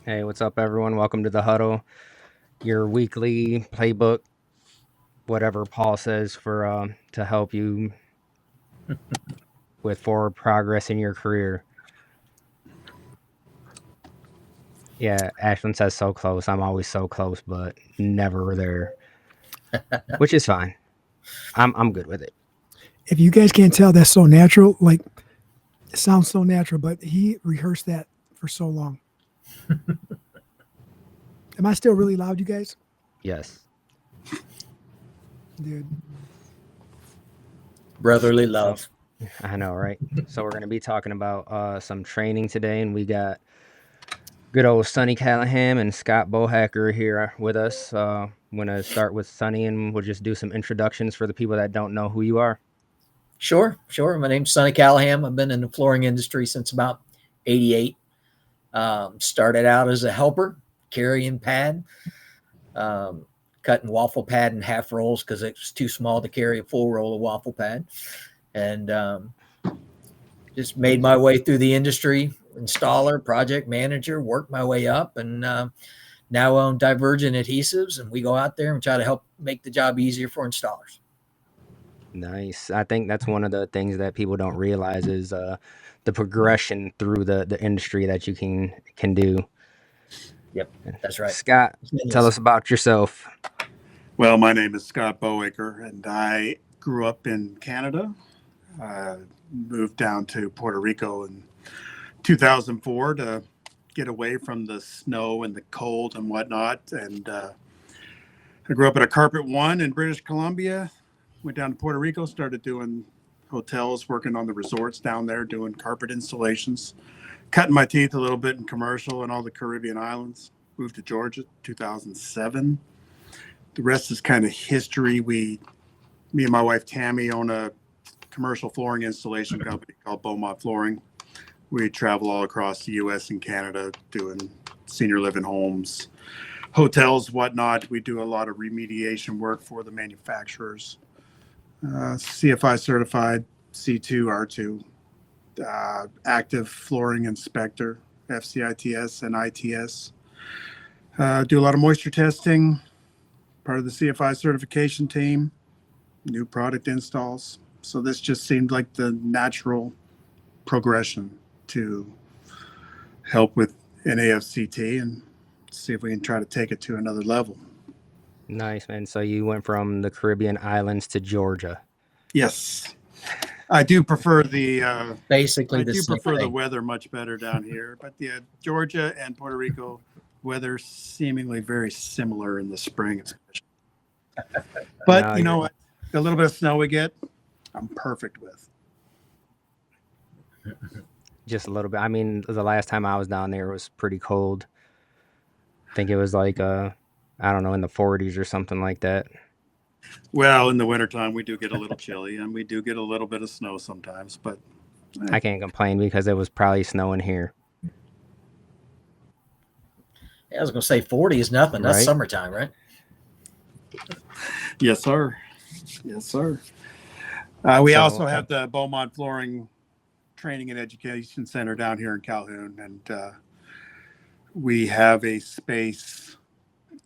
Hey, what's up, everyone? Welcome to the Huddle, your weekly playbook, whatever Paul says for to help you with forward progress in your career. Yeah, Ashlyn says so close. I'm always so close, but never there, which is fine. I'm good with it. If you guys can't tell, that's so natural. Like it sounds so natural, but he rehearsed that for so long. Am I still really loud, you guys? Yes. Dude. Brotherly So love. I know, right? So we're gonna be talking about some training today, and we got good old Sonny Callaham and Scott Bohaker here with us. I'm gonna start with Sonny, and we'll just do some introductions for the people that don't know who you are. Sure. My name's Sonny Callaham. I've been in the flooring industry since about 88. Started out as a helper, carrying pad, cutting waffle pad in half rolls because it was too small to carry a full roll of waffle pad. And just made my way through the industry, installer, project manager, worked my way up, and now own Divergent Adhesives. And we go out there and try to help make the job easier for installers. Nice. I think that's one of the things that people don't realize is the progression through the industry that you can do. Yep, that's right. Scott, tell us about yourself. Well, my name is Scott Bohaker, and I grew up in Canada. Moved down to Puerto Rico in 2004 to get away from the snow and the cold and whatnot. And I grew up at a Carpet One in British Columbia. Went down to Puerto Rico, started doing hotels, working on the resorts down there, doing carpet installations, cutting my teeth a little bit in commercial and all the Caribbean islands. Moved to Georgia 2007. The rest is kind of history. Me and my wife Tammy own a commercial flooring installation company called Beaumont Flooring. We travel all across the U.S. and Canada doing senior living homes, hotels, whatnot. We do a lot of remediation work for the manufacturers. CFI certified, C2, R2, active flooring inspector, FCITS and ITS. Do a lot of moisture testing, part of the CFI certification team, new product installs. So this just seemed like the natural progression to help with NAFCT and see if we can try to take it to another level. Nice, man. So you went from the Caribbean islands to Georgia. Yes. I do prefer the basically the weather much better down here. But yeah, Georgia and Puerto Rico weather seemingly very similar in the spring, especially. But No, you know what? The little bit of snow we get, I'm perfect with. just a little bit. I mean, the last time I was down there was pretty cold. I think it was like I don't know, in the 40s or something like that. Well, in the wintertime, we do get a little chilly and we do get a little bit of snow sometimes, but I can't complain because it was probably snowing here. I was going to say 40 is nothing. That's Right? summertime, right? Yes, sir. Yes, sir. We also have the Beaumont Flooring Training and Education Center down here in Calhoun, and we have a space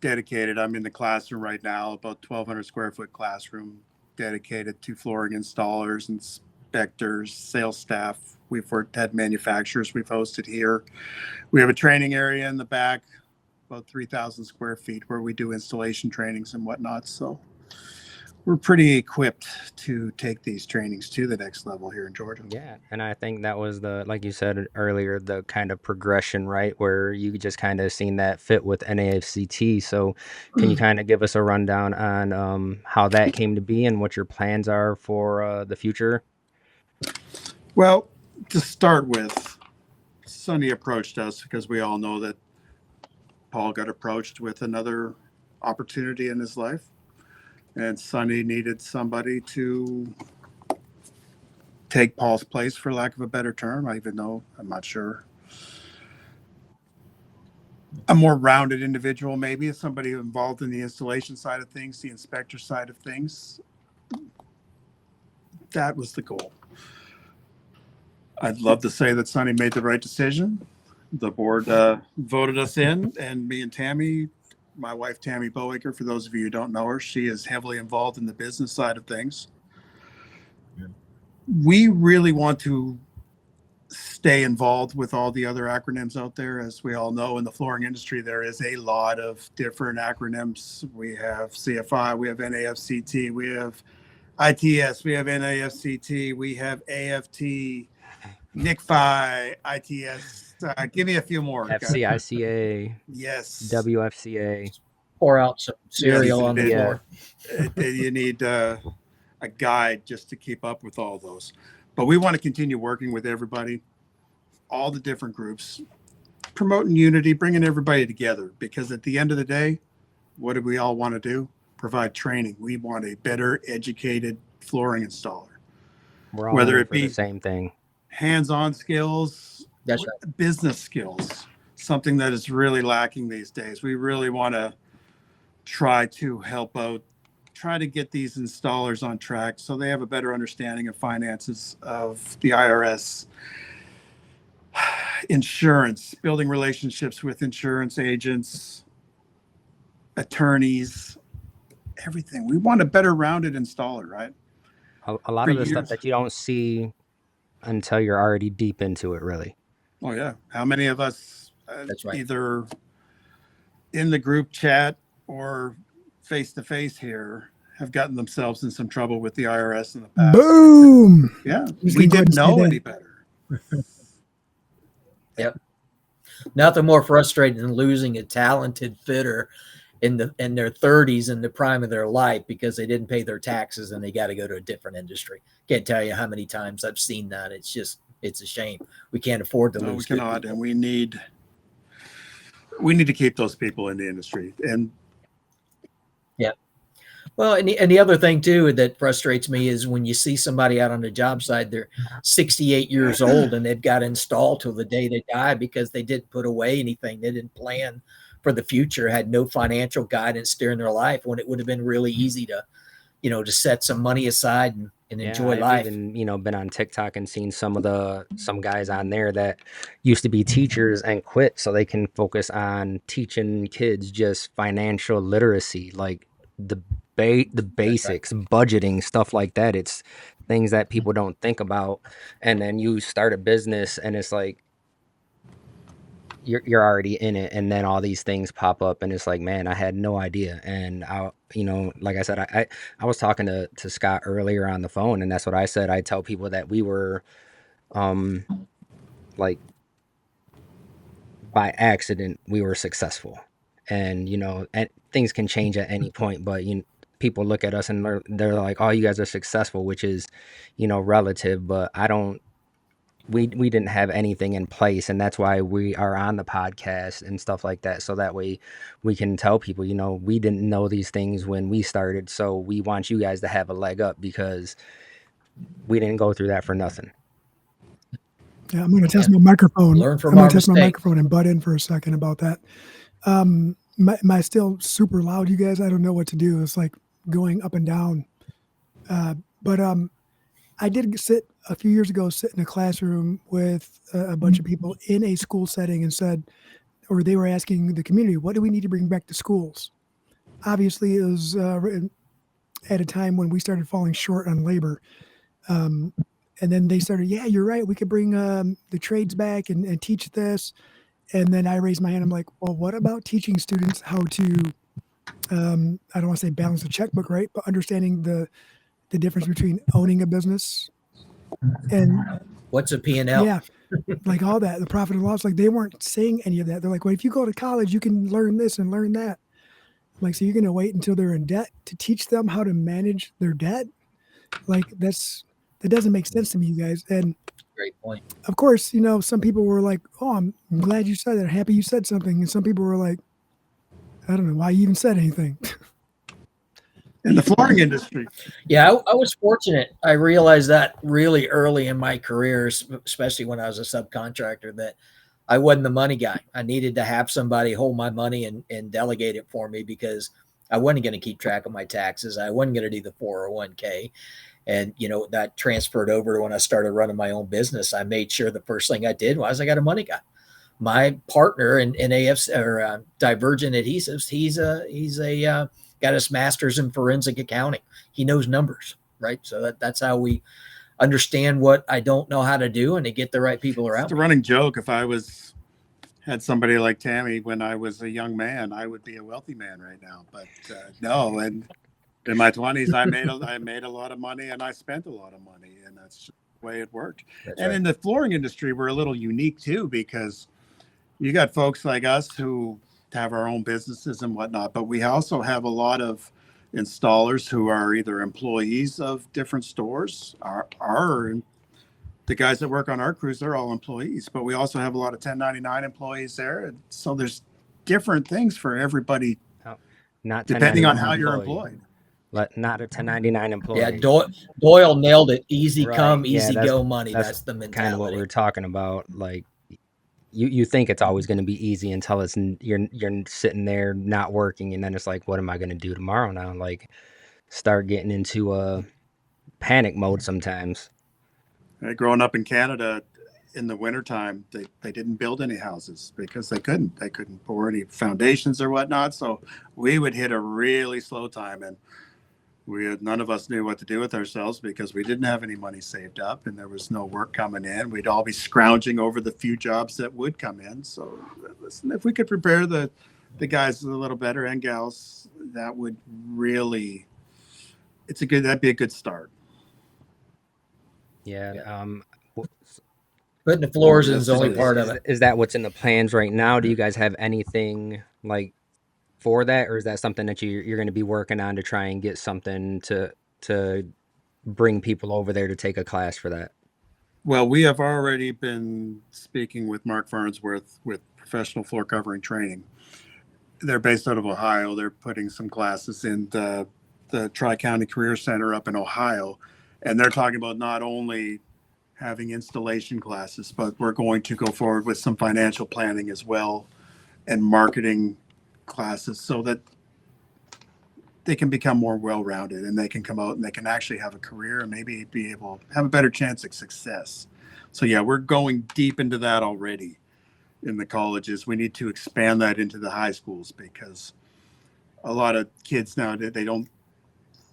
dedicated. I'm in the classroom right now, about 1,200 square foot classroom dedicated to flooring installers, inspectors, sales staff. We've had manufacturers we've hosted here. We have a training area in the back, about 3,000 square feet, where we do installation trainings and whatnot. So we're pretty equipped to take these trainings to the next level here in Georgia. Yeah, and I think that was like you said earlier, the kind of progression, right, where you just kind of seen that fit with NAFCT. So can you kind of give us a rundown on how that came to be and what your plans are for the future? Well, to start with, Sonny approached us because we all know that Paul got approached with another opportunity in his life. And Sonny needed somebody to take Paul's place, for lack of a better term, even though I'm not sure. A more rounded individual, maybe somebody involved in the installation side of things, the inspector side of things. That was the goal. I'd love to say that Sonny made the right decision, the board voted us in, and me and Tammy, my wife Tammy Bohaker, for those of you who don't know her, she is heavily involved in the business side of things. We really want to stay involved with all the other acronyms out there. As we all know, in the flooring industry, there is a lot of different acronyms. We have CFI, we have NAFCT, we have ITS, we have NAFCT, we have AFT, NICFI, ITS. Give me a few more. FCICA, Yes. WFCA. Pour out some cereal Yes, on the yeah. floor. You need a guide just to keep up with all those. But we want to continue working with everybody, all the different groups, promoting unity, bringing everybody together. Because at the end of the day, what do we all want to do? Provide training. We want a better educated flooring installer. We're all Whether in it for the be same thing. hands-on skills, That's right. business skills, something that is really lacking these days. We really want to try to help out, try to get these installers on track so they have a better understanding of finances, of the IRS, insurance, building relationships with insurance agents, attorneys, everything. We want a better rounded installer, right? A lot For of the stuff years. that you don't see until you're already deep into it, really. Oh yeah. How many of us That's right. either in the group chat or face to face here have gotten themselves in some trouble with the IRS in the past? Boom. Yeah. Just We gonna go ahead didn't and say know that. any better. Yep. Nothing more frustrating than losing a talented fitter in their 30s, in the prime of their life, because they didn't pay their taxes and they got to go to a different industry. Can't tell you how many times I've seen that. It's a shame. We can't afford to No, we lose good cannot, people. and we need to keep those people in the industry. And Well, and the other thing too that frustrates me is when you see somebody out on the job site, they're 68 years old and they've got installed till the day they die because they didn't put away anything. They didn't plan for the future, had no financial guidance during their life, when it would have been really easy to, to set some money aside and enjoy I've life. even, been on TikTok and seen some guys on there that used to be teachers and quit so they can focus on teaching kids just financial literacy, like the the basics, budgeting, stuff like that. It's things that people don't think about. And then you start a business and it's like you're already in it, and then all these things pop up and it's like, man, I had no idea. And like I said, I was talking to Scott earlier on the phone, and that's what I said. I tell people that we were like by accident we were successful, and and things can change at any point, but people look at us and they're like, oh, you guys are successful, which is relative, but I don't we didn't have anything in place, and that's why we are on the podcast and stuff like that, so that way we can tell people, we didn't know these things when we started, so we want you guys to have a leg up because we didn't go through that for nothing. Yeah, I'm going to test my microphone. Learn from I'm going our to test my mistakes. microphone and butt in for a second about that. Am I still super loud, you guys? I don't know what to do. It's like going up and down. But I did sit a few years ago, sit in a classroom with a bunch of people in a school setting and said, or they were asking the community, what do we need to bring back to schools? Obviously, it was at a time when we started falling short on labor. And then they started, yeah, you're right. We could bring the trades back and teach this. And then I raised my hand. I'm like, well, what about teaching students how to, I don't want to say balance the checkbook, right? But understanding the difference between owning a business and What's a P&L? Yeah, like all that, the profit and loss. Like they weren't saying any of that. They're like, well, if you go to college, you can learn this and learn that. I'm like, so you're going to wait until they're in debt to teach them how to manage their debt? Like that doesn't make sense to me, you guys. And Great point. of course, some people were like, oh, I'm glad you said that. I'm happy you said something. And some people were like, I don't know why you even said anything. in the flooring industry. Yeah, I was fortunate. I realized that really early in my career, especially when I was a subcontractor, that I wasn't the money guy. I needed to have somebody hold my money and delegate it for me because I wasn't going to keep track of my taxes. I wasn't going to do the 401k. And, that transferred over to when I started running my own business. I made sure the first thing I did was I got a money guy. my partner in NAFCT or Divergent Adhesives, he's got his master's in forensic accounting. He knows numbers, right? So that's how we understand what I don't know how to do and to get the right people around It's a me. running joke. If I had somebody like Tammy when I was a young man, I would be a wealthy man right now. But no, and in my 20s, I made a lot of money and I spent a lot of money, and that's just the way it worked. That's And right. in the flooring industry, we're a little unique too, because you got folks like us who have our own businesses and whatnot, but we also have a lot of installers who are either employees of different stores. The guys that work on our crews, they're all employees, but we also have a lot of 1099 employees there. And so there's different things for everybody, Oh, not depending on 1099 how you're employee. employed. Not a 1099 Yeah, employee. Doyle nailed it. Easy Right. come, Yeah, easy that's go money. that's That's the kind of what mentality. we're talking about. Like you think it's always going to be easy until you're sitting there not working, and then it's like, what am I going to do tomorrow now? Like start getting into a panic mode sometimes. Growing up in Canada in the wintertime, they didn't build any houses because they couldn't pour any foundations or whatnot. So we would hit a really slow time, and none of us knew what to do with ourselves because we didn't have any money saved up and there was no work coming in. We'd all be scrounging over the few jobs that would come in. So listen, if we could prepare the guys a little better and gals, that would really, that'd be a good start. Yeah. Putting the floors in that's is only just- part of it. Is that what's in the plans right now? Do you guys have anything like for that, or is that something that you're going to be working on to try and get something to bring people over there to take a class for that? Well, we have already been speaking with Mark Farnsworth with Professional Floor Covering Training. They're based out of Ohio. They're putting some classes in the Tri-County Career Center up in Ohio. And they're talking about not only having installation classes, but we're going to go forward with some financial planning as well and marketing classes so that they can become more well-rounded and they can come out and they can actually have a career and maybe be able to have a better chance of success. So yeah, we're going deep into that already in the colleges. We need to expand that into the high schools because a lot of kids now, they don't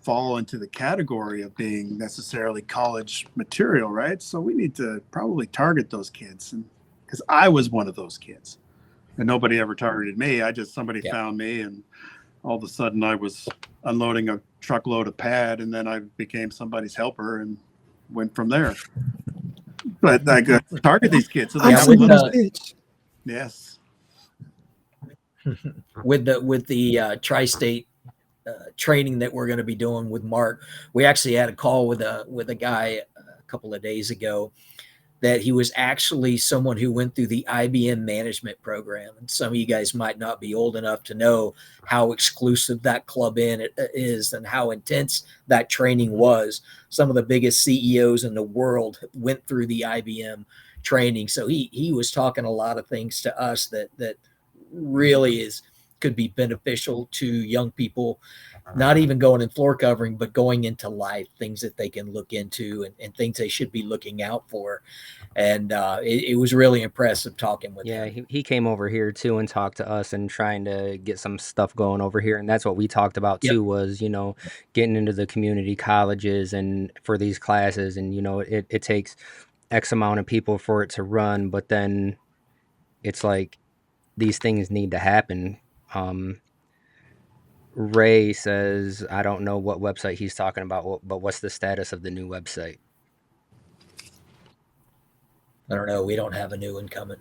fall into the category of being necessarily college material, right? So we need to probably target those kids, and because I was one of those kids and nobody ever targeted me. Somebody found me, and all of a sudden I was unloading a truckload of pad, and then I became somebody's helper and went from there. But I got to target these kids so they have a little bitch. Yes. With the tri-state training that we're going to be doing with Mark, we actually had a call with a guy a couple of days ago that he was actually someone who went through the IBM management program. And some of you guys might not be old enough to know how exclusive that club is and how intense that training was. Some of the biggest CEOs in the world went through the IBM training. So he was talking a lot of things to us that really could be beneficial to young people, not even going in floor covering, but going into life, things that they can look into and things they should be looking out for. And it was really impressive talking with him. Yeah, he came over here too and talked to us and trying to get some stuff going over here. And that's what we talked about too, was, getting into the community colleges and for these classes. And, it takes X amount of people for it to run, but then it's like these things need to happen. Ray says, I don't know what website he's talking about, but what's the status of the new website? I don't know. We don't have a new one coming.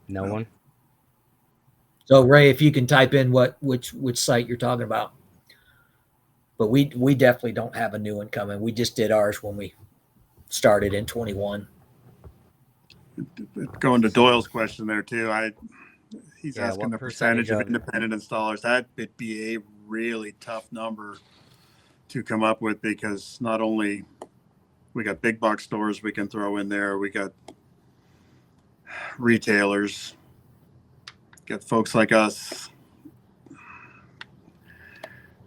No one? So Ray, if you can type in which site you're talking about. But we definitely don't have a new one coming. We just did ours when we started in 21. Going to Doyle's question there too. He's asking the percentage of of independent installers. That would be a really tough number to come up with because not only we got big box stores we can throw in there, we got retailers, got folks like us.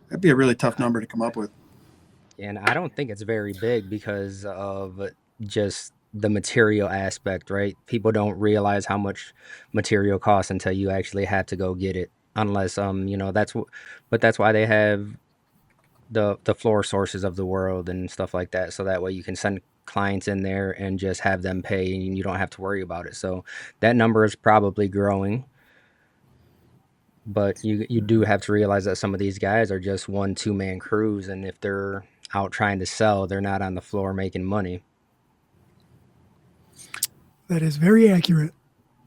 That'd be a really tough number to come up with. And I don't think it's very big because of just the material aspect, right? People don't realize how much material costs until you actually have to go get it. Unless but that's why they have the floor sources of the world and stuff like that, so that way you can send clients in there and just have them pay and you don't have to worry about it. So that number is probably growing, but you do have to realize that some of these guys are just 1-2 man crews, and if they're out trying to sell, they're not on the floor making money. That is very accurate.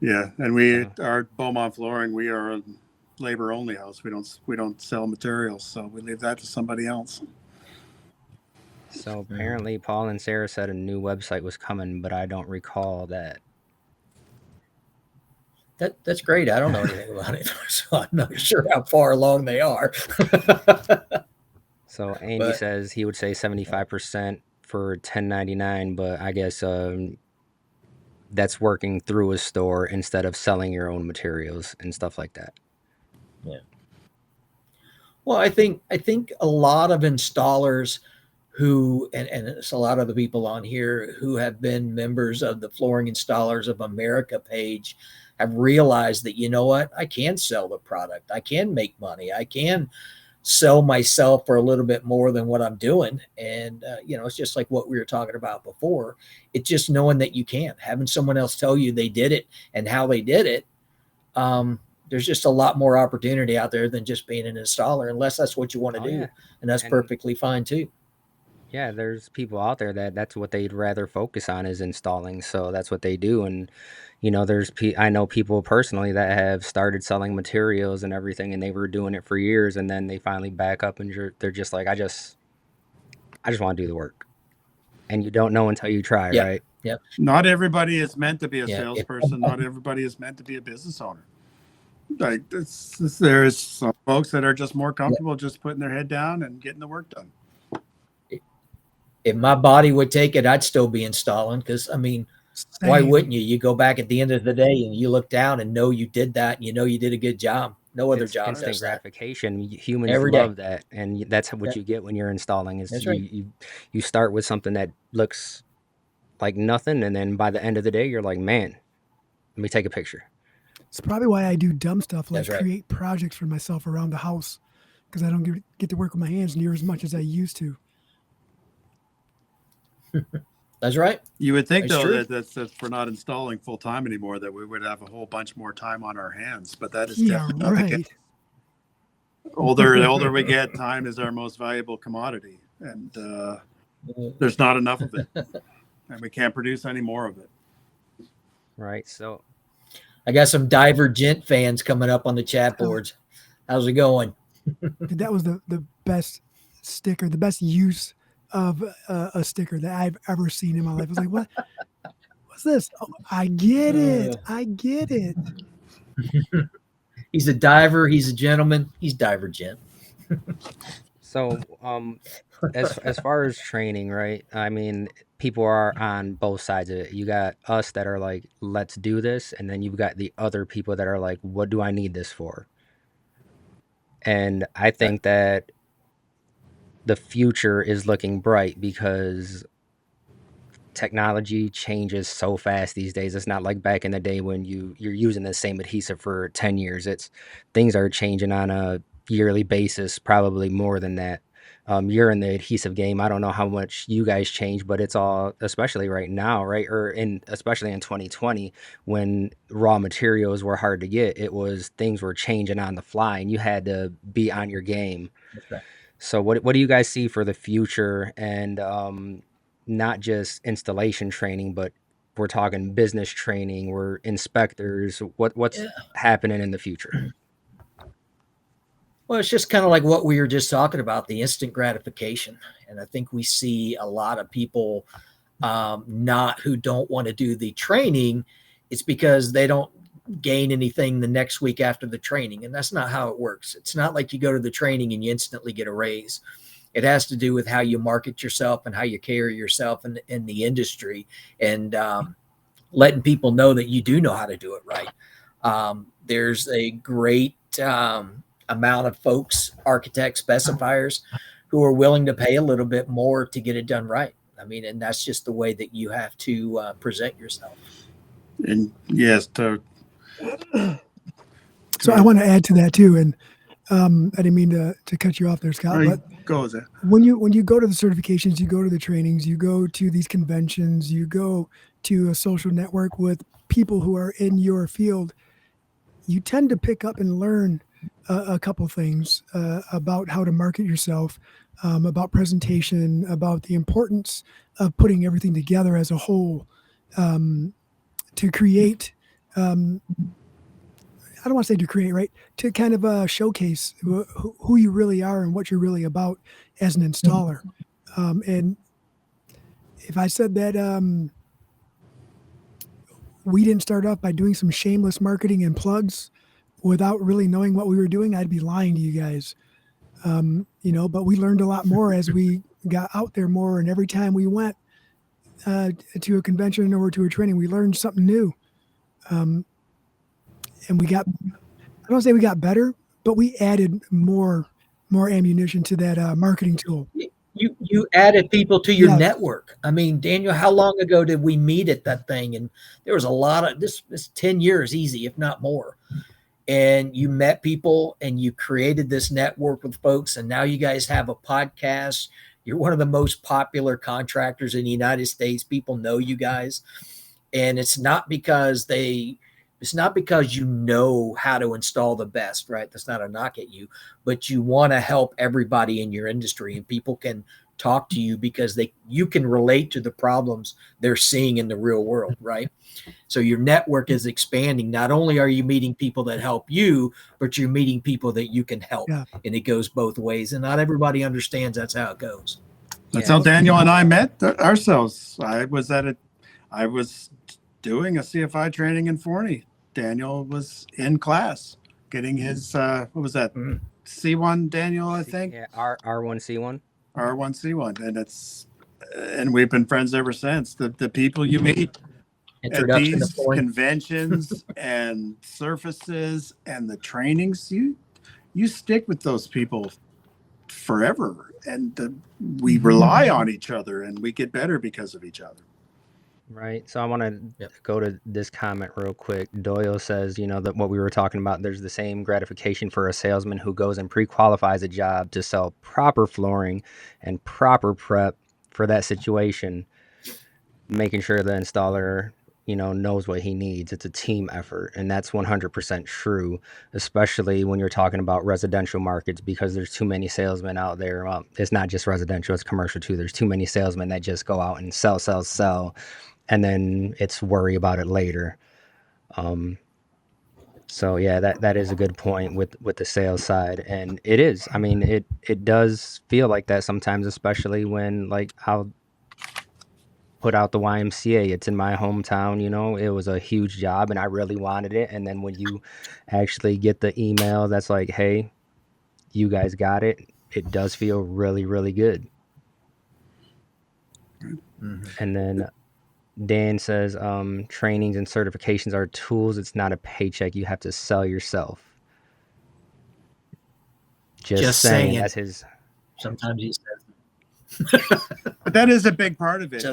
Yeah, and we are Beaumont Flooring. We are a labor only house. We don't sell materials, so we leave that to somebody else. So apparently Paul and Sarah said a new website was coming, but I don't recall that. That's great. I don't know anything about it, so I'm not sure how far along they are. So Andy says he would say 75% for 1099, but I guess that's working through a store instead of selling your own materials and stuff like that. Yeah. Well, I think a lot of installers who, and it's a lot of the people on here who have been members of the Flooring Installers of America page, have realized that, you know what, I can sell the product. I can make money. I can sell myself for a little bit more than what I'm doing. And, it's just like what we were talking about before. It's just knowing that you can, having someone else tell you they did it and how they did it. There's just a lot more opportunity out there than just being an installer, unless that's what you want to do. Yeah. And that's perfectly fine too. Yeah, there's people out there that's what they'd rather focus on is installing. So that's what they do. And, I know people personally that have started selling materials and everything, and they were doing it for years, and then they finally back up and they're just like, I just want to do the work. And you don't know until you try, right? Yep. Not everybody is meant to be a salesperson. Not everybody is meant to be a business owner. Like there's some folks that are just more comfortable just putting their head down and getting the work done. If my body would take it, I'd still be installing, because why wouldn't you? You go back at the end of the day and you look down and know you did that, and you did a good job. No other job does that. Instant gratification. Humans love that, and that's what you get when you're installing. Is you start with something that looks like nothing, and then by the end of the day, you're like, man, let me take a picture. It's probably why I do dumb stuff like create projects for myself around the house, because I don't get to work with my hands near as much as I used to. That's right. You would think, though, that if we're not installing full time anymore, that we would have a whole bunch more time on our hands. But that is definitely not the case. The older we get, time is our most valuable commodity, and there's not enough of it, and we can't produce any more of it. Right. So, I got some Divergent fans coming up on the chat boards. How's it going? That was the best sticker, the best use of a sticker that I've ever seen in my life. I was like, what? What's this? Oh, I get it. I get it. He's a diver. He's a gentleman. He's Divergent. So, as far as training, right? I mean, people are on both sides of it. You got us that are like, let's do this. And then you've got the other people that are like, what do I need this for? And I think that the future is looking bright because technology changes so fast these days. It's not like back in the day when you're using the same adhesive for 10 years. Things are changing on a yearly basis, probably more than that. You're in the adhesive game. I don't know how much you guys change, but it's all, especially right now, right? Especially in 2020, when raw materials were hard to get, things were changing on the fly and you had to be on your game. Okay. So what do you guys see for the future, and not just installation training, but we're talking business training, we're inspectors, what's happening in the future? Well, it's just kind of like what we were just talking about, the instant gratification. And I think we see a lot of people who don't want to do the training. It's because they don't gain anything the next week after the training. And that's not how it works. It's not like you go to the training and you instantly get a raise. It has to do with how you market yourself and how you carry yourself in the industry, and letting people know that you do know how to do it right. There's a great amount of folks, architects, specifiers, who are willing to pay a little bit more to get it done right. I mean, and that's just the way that you have to present yourself. And yes, So I want to add to that too, and I didn't mean to cut you off there, Scott. right, But go there. when you go to the certifications, you go to the trainings, you go to these conventions, you go to a social network with people who are in your field, you tend to pick up and learn a couple things about how to market yourself, about presentation, about the importance of putting everything together as a whole to create. I don't want to say to create, right? To kind of showcase who you really are and what you're really about as an installer. And if I said that we didn't start off by doing some shameless marketing and plugs without really knowing what we were doing, I'd be lying to you guys. But we learned a lot more as we got out there more. And every time we went to a convention or to a training, we learned something new. And I don't say we got better, but we added more ammunition to that marketing tool. You added people to your network. I mean, Daniel, how long ago did we meet at that thing? And there was a lot of this 10 years easy, if not more. And you met people and you created this network with folks. And now you guys have a podcast. You're one of the most popular contractors in the United States. People know you guys. And it's not because you know how to install the best, right? That's not a knock at you, but you want to help everybody in your industry, and people can talk to you because you can relate to the problems they're seeing in the real world, right? So your network is expanding. Not only are you meeting people that help you, but you're meeting people that you can help. Yeah. And it goes both ways. And not everybody understands that's how it goes. That's how Daniel and I met ourselves. I was doing a CFI training in Forney. Daniel was in class getting his what was that? C1, Daniel, I think. Yeah, R1C1. R1C1, and we've been friends ever since. The people you meet at these conventions and surfaces and the trainings, you stick with those people forever, and we rely on each other, and we get better because of each other. Right. So I want to go to this comment real quick. Doyle says, that what we were talking about, there's the same gratification for a salesman who goes and pre-qualifies a job to sell proper flooring and proper prep for that situation, making sure the installer, knows what he needs. It's a team effort. And that's 100% true, especially when you're talking about residential markets, because there's too many salesmen out there. Well, it's not just residential, it's commercial too. There's too many salesmen that just go out and sell. And then it's worry about it later. So yeah, that is a good point with the sales side. And it is, I mean, it does feel like that sometimes, especially when I'll put out the YMCA. It's in my hometown, it was a huge job and I really wanted it. And then when you actually get the email that's like, hey, you guys got it, it does feel really, really good. Mm-hmm. And then Dan says, trainings and certifications are tools. It's not a paycheck. You have to sell yourself. Just saying. That's his. Sometimes he says. But that is a big part of it.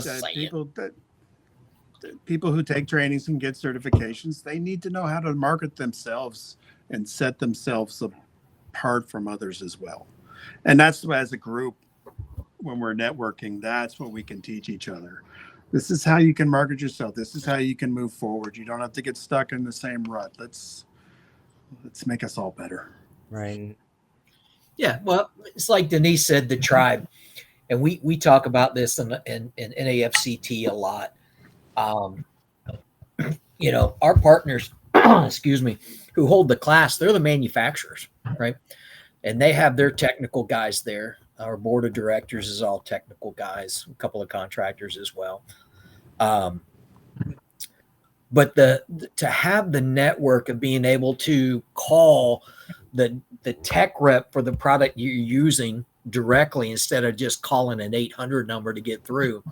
People who take trainings and get certifications, they need to know how to market themselves and set themselves apart from others as well. And that's, as a group, when we're networking, that's what we can teach each other. This is how you can market yourself. This is how you can move forward. You don't have to get stuck in the same rut. Let's make us all better. Right. Yeah. Well, it's like Denise said, the tribe. And we talk about this in NAFCT a lot. Our partners, excuse me, who hold the class, they're the manufacturers, right? And they have their technical guys there. Our board of directors is all technical guys, a couple of contractors as well. But to have the network of being able to call the tech rep for the product you're using directly instead of just calling an 800 number to get through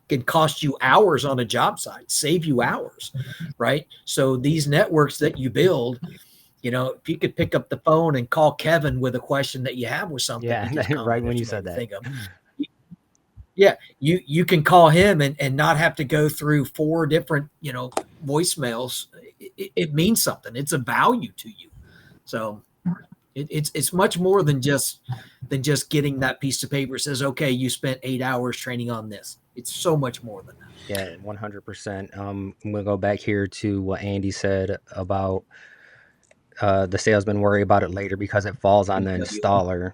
can cost you hours on a job site, save you hours, right? So these networks that you build, if you could pick up the phone and call Kevin with a question that you have with something. Yeah, right when you said that. Yeah, you can call him and not have to go through 4 different, voicemails. It means something. It's a value to you. So it's much more than just getting that piece of paper that says, okay, you spent 8 hours training on this. It's so much more than that. Yeah, 100%. We'll go back here to what Andy said about the salesman worry about it later because it falls on the installer,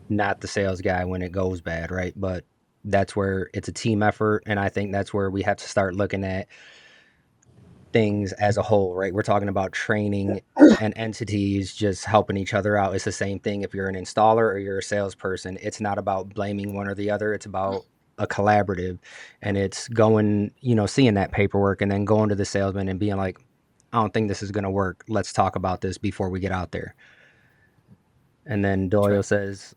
not the sales guy when it goes bad, right? But that's where it's a team effort, and I think that's where we have to start looking at things as a whole, right? We're talking about training and entities just helping each other out. It's the same thing if you're an installer or you're a salesperson. It's not about blaming one or the other. It's about a collaborative, and it's going, seeing that paperwork and then going to the salesman and being like, I don't think this is going to work. Let's talk about this before we get out there. And then Doyle says,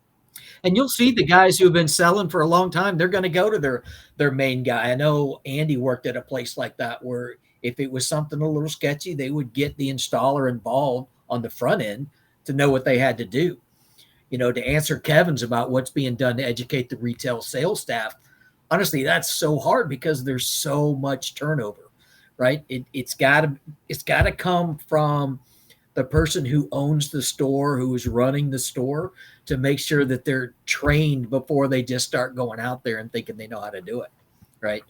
and you'll see the guys who have been selling for a long time, they're going to go to their main guy. I know Andy worked at a place like that where if it was something a little sketchy, they would get the installer involved on the front end to know what they had to do. To answer Kevin's about what's being done to educate the retail sales staff, honestly, that's so hard because there's so much turnover, right? It's got to come from the person who owns the store, who is running the store, to make sure that they're trained before they just start going out there and thinking they know how to do it, right?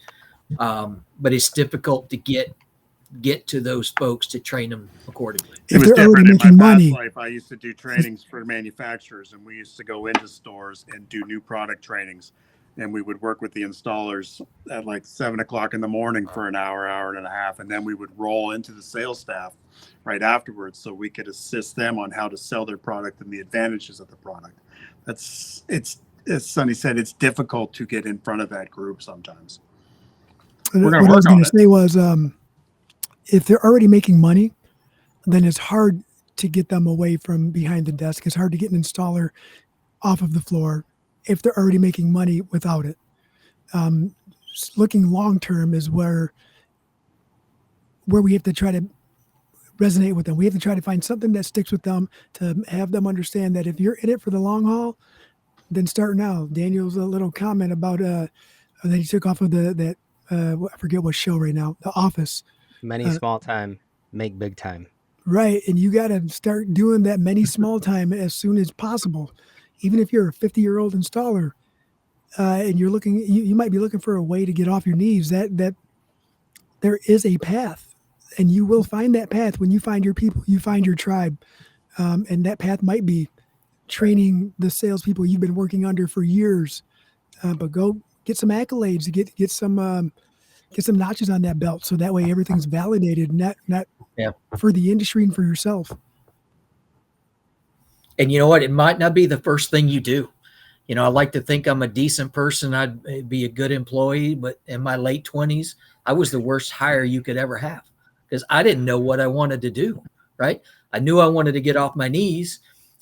But it's difficult to get to those folks to train them accordingly. It was different in my past life. I used to do trainings for manufacturers, and we used to go into stores and do new product trainings. And we would work with the installers at like 7 o'clock in the morning for an hour, hour and a half. And then we would roll into the sales staff right afterwards so we could assist them on how to sell their product and the advantages of the product. It's, as Sonny said, it's difficult to get in front of that group sometimes. What I was going to say was, if they're already making money, then it's hard to get them away from behind the desk. It's hard to get an installer off of the floor if they're already making money without it. Looking long-term is where we have to try to resonate with them. We have to try to find something that sticks with them, to have them understand that if you're in it for the long haul, then start now. Daniel's a little comment about that he took off of I forget what show right now, The Office. Many small time, make big time. Right. And you got to start doing that many small time as soon as possible. Even if you're a 50-year-old installer and you're looking, you might be looking for a way to get off your knees, that there is a path, and you will find that path when you find your people, you find your tribe. And that path might be training the salespeople you've been working under for years, but go get some accolades, get some notches on that belt. So that way everything's validated, not for the industry and for yourself. And you know what? It might not be the first thing you do. I like to think I'm a decent person. I'd be a good employee, but in my late 20s, I was the worst hire you could ever have because I didn't know what I wanted to do, right? I knew I wanted to get off my knees,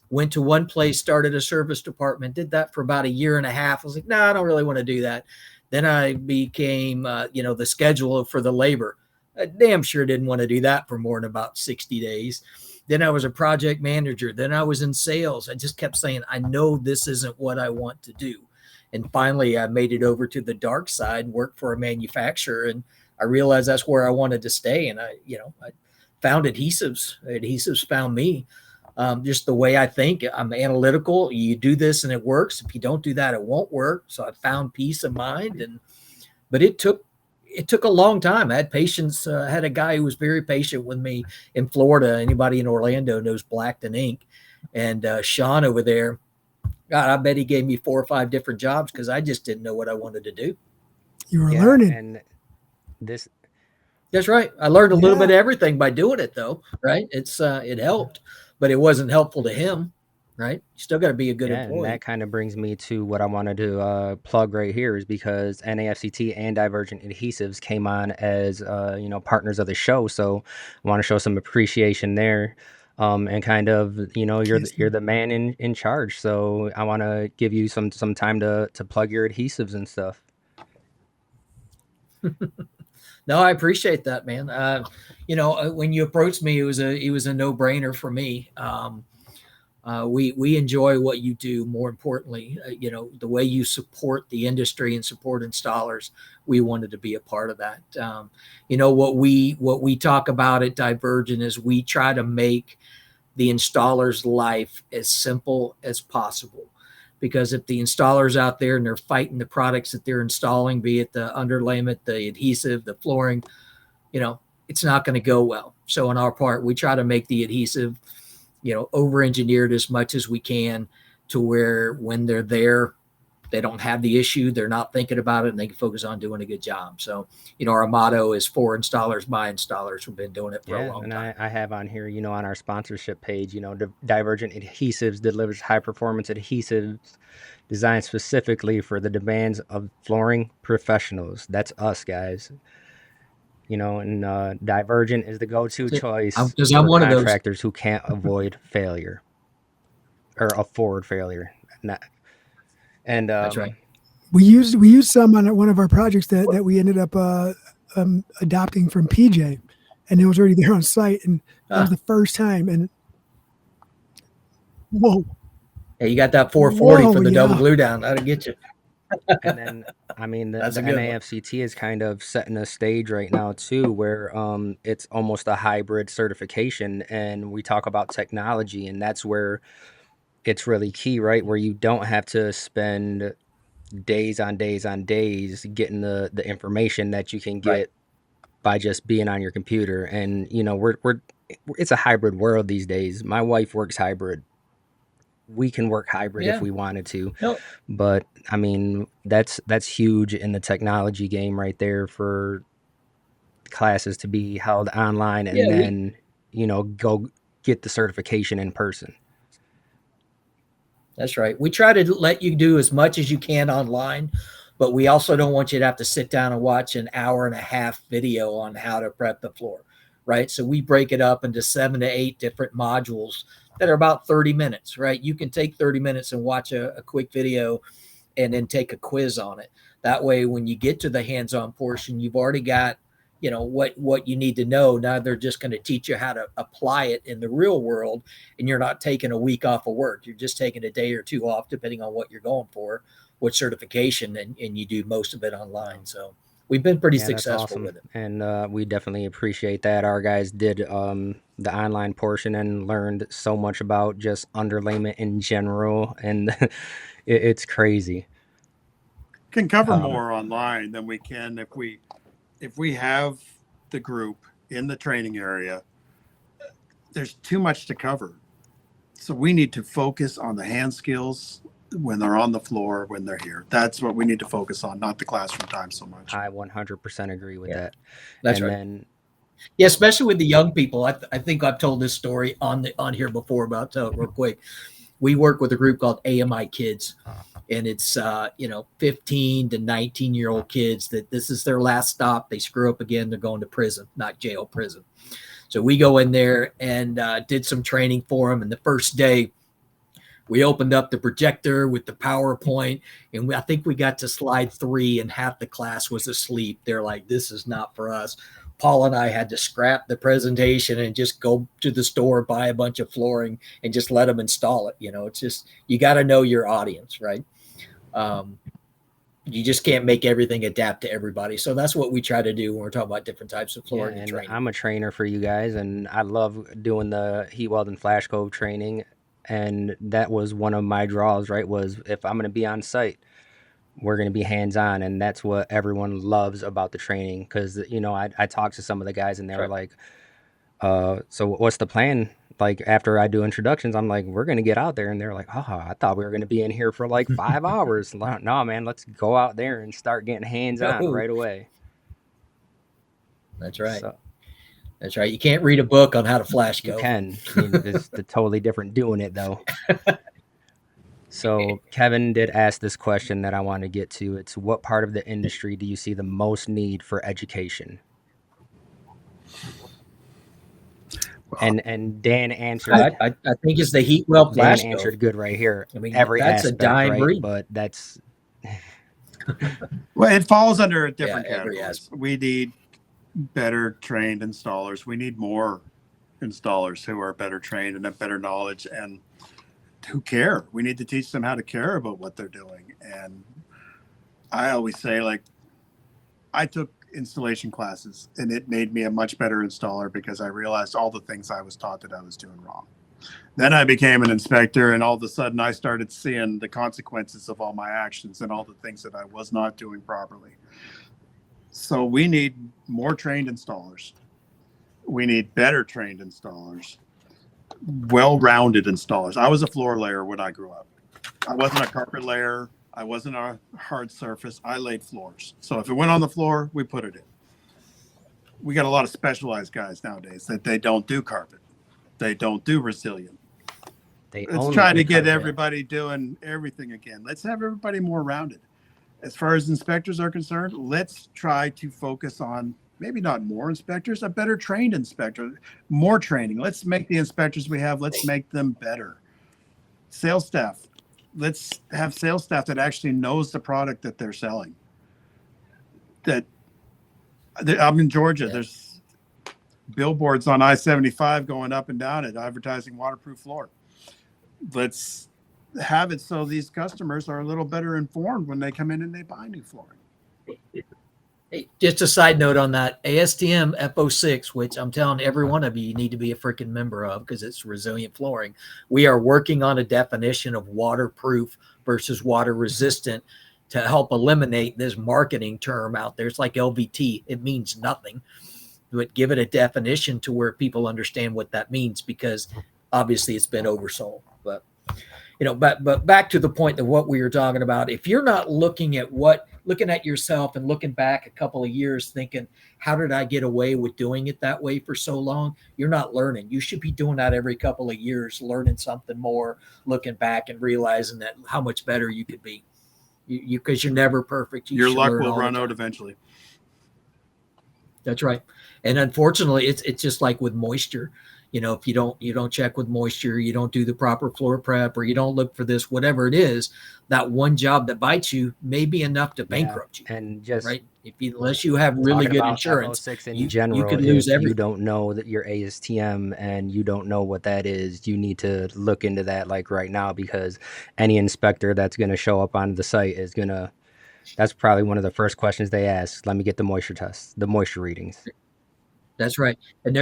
went to one place, started a service department, did that for about a year and a half. I was like, no, I don't really want to do that. Then I became, the scheduler for the labor. I damn sure didn't want to do that for more than about 60 days. Then I was a project manager. Then I was in sales. I just kept saying, I know this isn't what I want to do. And finally, I made it over to the dark side, worked for a manufacturer, and I realized that's where I wanted to stay. And I found adhesives. Adhesives found me. Just the way I think. I'm analytical. You do this and it works. If you don't do that, it won't work. So I found peace of mind. But it took a long time. I had patience. I had a guy who was very patient with me in Florida. Anybody in Orlando knows Blackton Inc. And Sean over there, God, I bet he gave me 4 or 5 different jobs because I just didn't know what I wanted to do. You were learning. And that's right. I learned a little bit of everything by doing it, though, right? It helped, but it wasn't helpful to him, right? You still got to be a good employee. And that kind of brings me to what I wanted to plug right here is because NAFCT and Divergent Adhesives came on as partners of the show, so I want to show some appreciation there, and kind of you're the man in charge, so I want to give you some time to plug your adhesives and stuff. No, I appreciate that, man. When you approached me, it was a no-brainer for me. We enjoy what you do. More importantly, the way you support the industry and support installers, we wanted to be a part of that. What we talk about at Divergent is we try to make the installer's life as simple as possible. Because if the installer's out there and they're fighting the products that they're installing, be it the underlayment, the adhesive, the flooring, it's not going to go well. So on our part, we try to make the adhesive, over-engineered as much as we can to where when they're there, they don't have the issue. They're not thinking about it, and they can focus on doing a good job. So, our motto is for installers, by installers. We've been doing it for a long time. I have on here, on our sponsorship page, Divergent Adhesives delivers high-performance adhesives designed specifically for the demands of flooring professionals. That's us, guys. And Divergent is the go-to choice Because for I'm one of those. contractors who can't avoid failure or afford failure. And That's right. We used some on one of our projects that we ended up adopting from PJ, and it was already there on site, and that was the first time. And whoa, yeah, you got that 440 whoa, for the yeah. double glue down. That'll get you. And then, I mean, the That's a good one. NAFCT is kind of setting a stage right now too, where it's almost a hybrid certification, and we talk about technology, and that's where it's really key, right? Where you don't have to spend days on days on days getting the information that you can get Right. by just being on your computer. And we're it's a hybrid world these days. My wife works hybrid. We can work hybrid if we wanted to. No. But I mean, that's huge in the technology game right there, for classes to be held online and then go get the certification in person. That's right. We try to let you do as much as you can online, but we also don't want you to have to sit down and watch an hour and a half video on how to prep the floor, right? So we break it up into 7 to 8 different modules that are about 30 minutes, right? You can take 30 minutes and watch a quick video and then take a quiz on it. That way, when you get to the hands-on portion, you've already got what you need to know. Now they're just going to teach you how to apply it in the real world, and you're not taking a week off of work. You're just taking a day or two off, depending on what you're going for, what certification, and you do most of it online. So we've been pretty successful with it. And we definitely appreciate that. Our guys did the online portion and learned so much about just underlayment in general, and it's crazy. Can cover more online than we can if we have the group in the training area. There's too much to cover. So we need to focus on the hand skills when they're on the floor, when they're here. That's what we need to focus on, not the classroom time so much. I 100% agree with that. That's and right. Then, yeah, especially with the young people. I think I've told this story on here before, but I'll tell it real quick. We work with a group called AMI Kids, and it's 15 to 19-year-old kids that this is their last stop. They screw up again, they're going to prison, not jail, prison. So we go in there and did some training for them. And the first day, we opened up the projector with the PowerPoint, and I think we got to slide 3, and half the class was asleep. They're like, "This is not for us." Paul and I had to scrap the presentation and just go to the store, buy a bunch of flooring, and just let them install it. It's just, you got to know your audience, right? You just can't make everything adapt to everybody. So that's what we try to do when we're talking about different types of flooring and training. I'm a trainer for you guys, and I love doing the heat weld and flash cove training. And that was one of my draws, right? Was if I'm going to be on site, we're going to be hands-on, and that's what everyone loves about the training. Because I talked to some of the guys, and they were like, "So what's the plan?" Like after I do introductions, I'm like, "We're going to get out there," and they're like, "Oh, I thought we were going to be in here for like 5 hours." No, man, let's go out there and start getting hands-on right away. That's right. That's right. You can't read a book on how to flash cove. You can. I mean, it's totally different doing it though. So Kevin did ask this question that I want to get to. It's, what part of the industry do you see the most need for education? And Dan answered. I think it's the heat weld flash. Dan answered good right here. I mean, every that's aspect, a dime right? breed. But that's well, it falls under a different every categories. We need better trained installers. We need more installers who are better trained and have better knowledge. And who care. We need to teach them how to care about what they're doing. And I always say, like, I took installation classes and it made me a much better installer because I realized all the things I was taught that I was doing wrong. Then I became an inspector, and all of a sudden I started seeing the consequences of all my actions and all the things that I was not doing properly. So we need more trained installers. We need better trained installers, well-rounded installers. I was a floor layer when I grew up. I wasn't a carpet layer. I wasn't a hard surface. I laid floors. So if it went on the floor, we put it in. We got a lot of specialized guys nowadays that they don't do carpet. They don't do resilient. Let's try to get everybody doing everything again. Let's have everybody more rounded. As far as inspectors are concerned, let's try to focus on maybe not more inspectors, a better trained inspector, more training. Let's make the inspectors we have, let's make them better. Sales staff, let's have sales staff that actually knows the product that they're selling. I'm in Georgia. Yeah. There's billboards on I-75 going up and down it, advertising waterproof floor. Let's have it so these customers are a little better informed when they come in and they buy new flooring. Hey, just a side note on that, ASTM F06, which I'm telling every one of you need to be a freaking member of because it's resilient flooring. We are working on a definition of waterproof versus water resistant to help eliminate this marketing term out there. It's like LVT. It means nothing, but give it a definition to where people understand what that means, because obviously it's been oversold. But but back to the point of what we were talking about. If you're not looking at yourself and looking back a couple of years thinking, how did I get away with doing it that way for so long? You're not learning. You should be doing that every couple of years, learning something more, looking back and realizing that how much better you could be. Because you're never perfect. Your luck will run out eventually. That's right. And unfortunately, it's just like with moisture. If you don't check with moisture, you don't do the proper floor prep, or you don't look for this, whatever it is, that one job that bites you may be enough to bankrupt you. And just right, unless you have really good insurance, in general, you could lose everything. You don't know that your ASTM and you don't know what that is, you need to look into that like right now, because any inspector that's going to show up on the site is going to, that's probably one of the first questions they ask. Let me get the moisture test, the moisture readings. That's right. And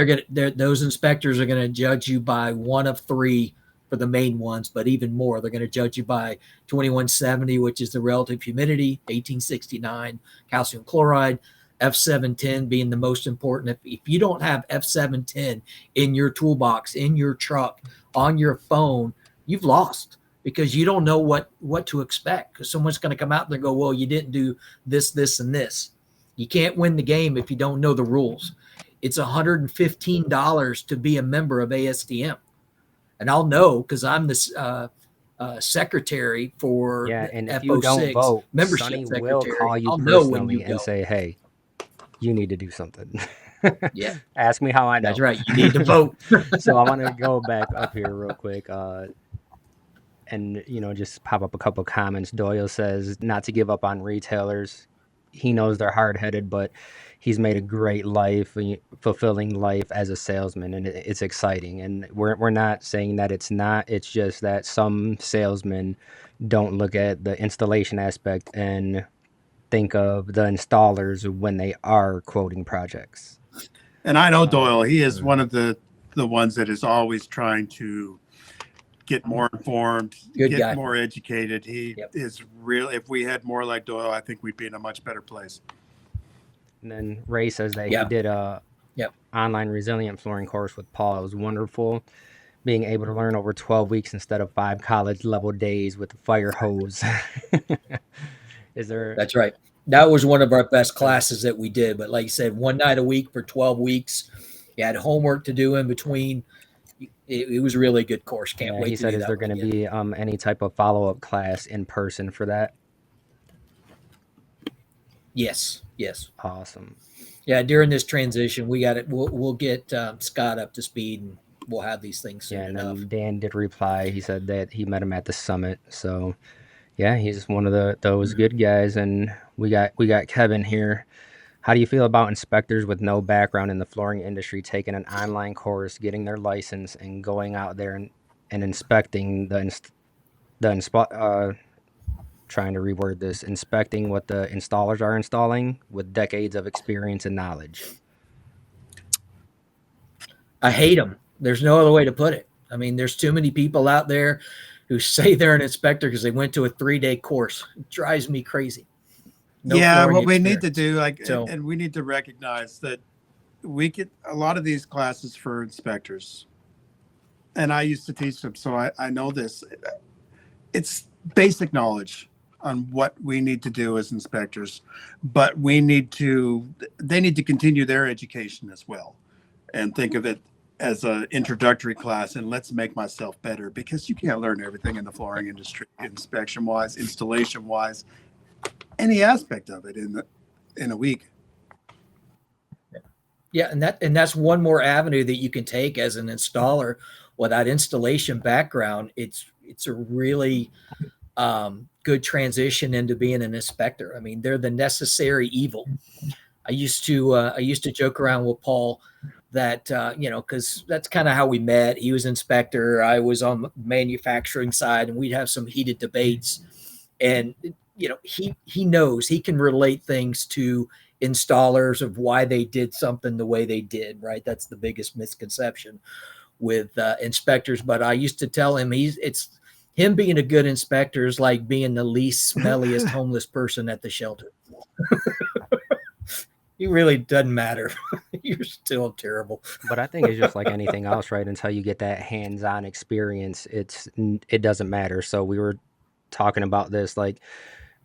those inspectors are going to judge you by one of three for the main ones, but even more, they're going to judge you by 2170, which is the relative humidity, 1869, calcium chloride, F710 being the most important. If you don't have F710 in your toolbox, in your truck, on your phone, you've lost, because you don't know what to expect, because someone's going to come out and they go, well, you didn't do this, this, and this. You can't win the game if you don't know the rules. It's $115 to be a member of ASTM. And I'll know because I'm the secretary for and if F06 you don't vote, membership Sonny secretary. will call you I'll know when personally you and go. say, hey, you need to do something. Yeah. Ask me how I know. That's right. You need to vote. So I want to go back up here real quick and, just pop up a couple comments. Doyle says not to give up on retailers. He knows they're hard-headed, but he's made a great life, fulfilling life as a salesman, and it's exciting. And we're not saying that it's not. It's just that some salesmen don't look at the installation aspect and think of the installers when they are quoting projects. And I know Doyle, he is one of the ones that is always trying to get more informed, get more educated. He is real. If we had more like Doyle, I think we'd be in a much better place. And then Ray says that he did a online resilient flooring course with Paul. It was wonderful, being able to learn over 12 weeks instead of 5 college level days with the fire hose. That's right. That was one of our best classes that we did. But like you said, one night a week for 12 weeks. You had homework to do in between. It was a really good course. Can't wait. He said, is there going to be any type of follow-up class in person for that? Yes. Awesome. Yeah, during this transition, we got it. We'll get Scott up to speed, and we'll have these things soon enough. Dan did reply. He said that he met him at the summit. So, yeah, he's one of those good guys. And we got Kevin here. How do you feel about inspectors with no background in the flooring industry taking an online course, getting their license, and going out there and inspecting trying to reword this, inspecting what the installers are installing with decades of experience and knowledge. I hate them. There's no other way to put it. I mean, there's too many people out there who say they're an inspector because they went to a 3-day course. It drives me crazy. No yeah, what we need to do, and we need to recognize that we get a lot of these classes for inspectors, and I used to teach them, so I know this. It's basic knowledge on what we need to do as inspectors, but they need to continue their education as well, and think of it as an introductory class, and let's make myself better, because you can't learn everything in the flooring industry, inspection wise, installation wise, any aspect of it in a week. Yeah, and that's one more avenue that you can take as an installer with that installation background. It's a really good transition into being an inspector. I mean, they're the necessary evil. I used to joke around with Paul that because that's kind of how we met. He was inspector, I was on the manufacturing side, and we'd have some heated debates. And he knows, he can relate things to installers of why they did something the way they did. Right, that's the biggest misconception with inspectors. But I used to tell him it's him being a good inspector is like being the least smelliest homeless person at the shelter. It really doesn't matter. You're still terrible. But I think it's just like anything else, right? Until you get that hands-on experience, it doesn't matter. So we were talking about this, like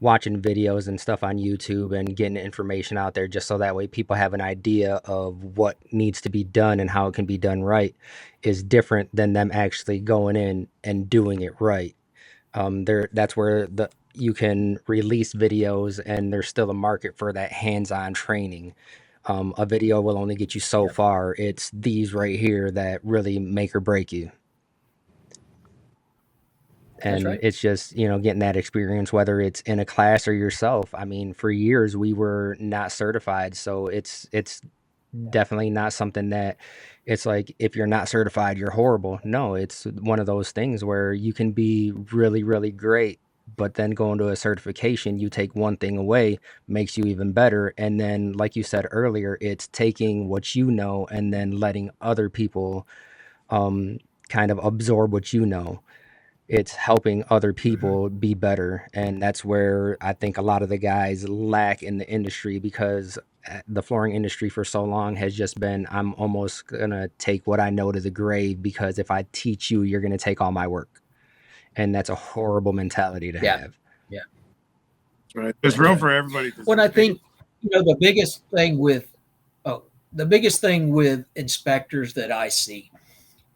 watching videos and stuff on YouTube and getting information out there, just so that way people have an idea of what needs to be done and how it can be done right, is different than them actually going in and doing it right. That's where you can release videos, and there's still a market for that hands-on training. A video will only get you so far. It's these right here that really make or break you. And it's just, getting that experience, whether it's in a class or yourself. I mean, for years we were not certified, so it's definitely not something that it's like, if you're not certified, you're horrible. No, it's one of those things where you can be really, really great, but then going to a certification, you take one thing away, makes you even better. And then, like you said earlier, it's taking what you know and then letting other people kind of absorb what you know. It's helping other people be better. And that's where I think a lot of the guys lack in the industry, because the flooring industry for so long has just been, I'm almost going to take what I know to the grave, because if I teach you, you're going to take all my work. And that's a horrible mentality to have. Yeah. Right. There's room for everybody. When I think, the biggest thing with inspectors that I see,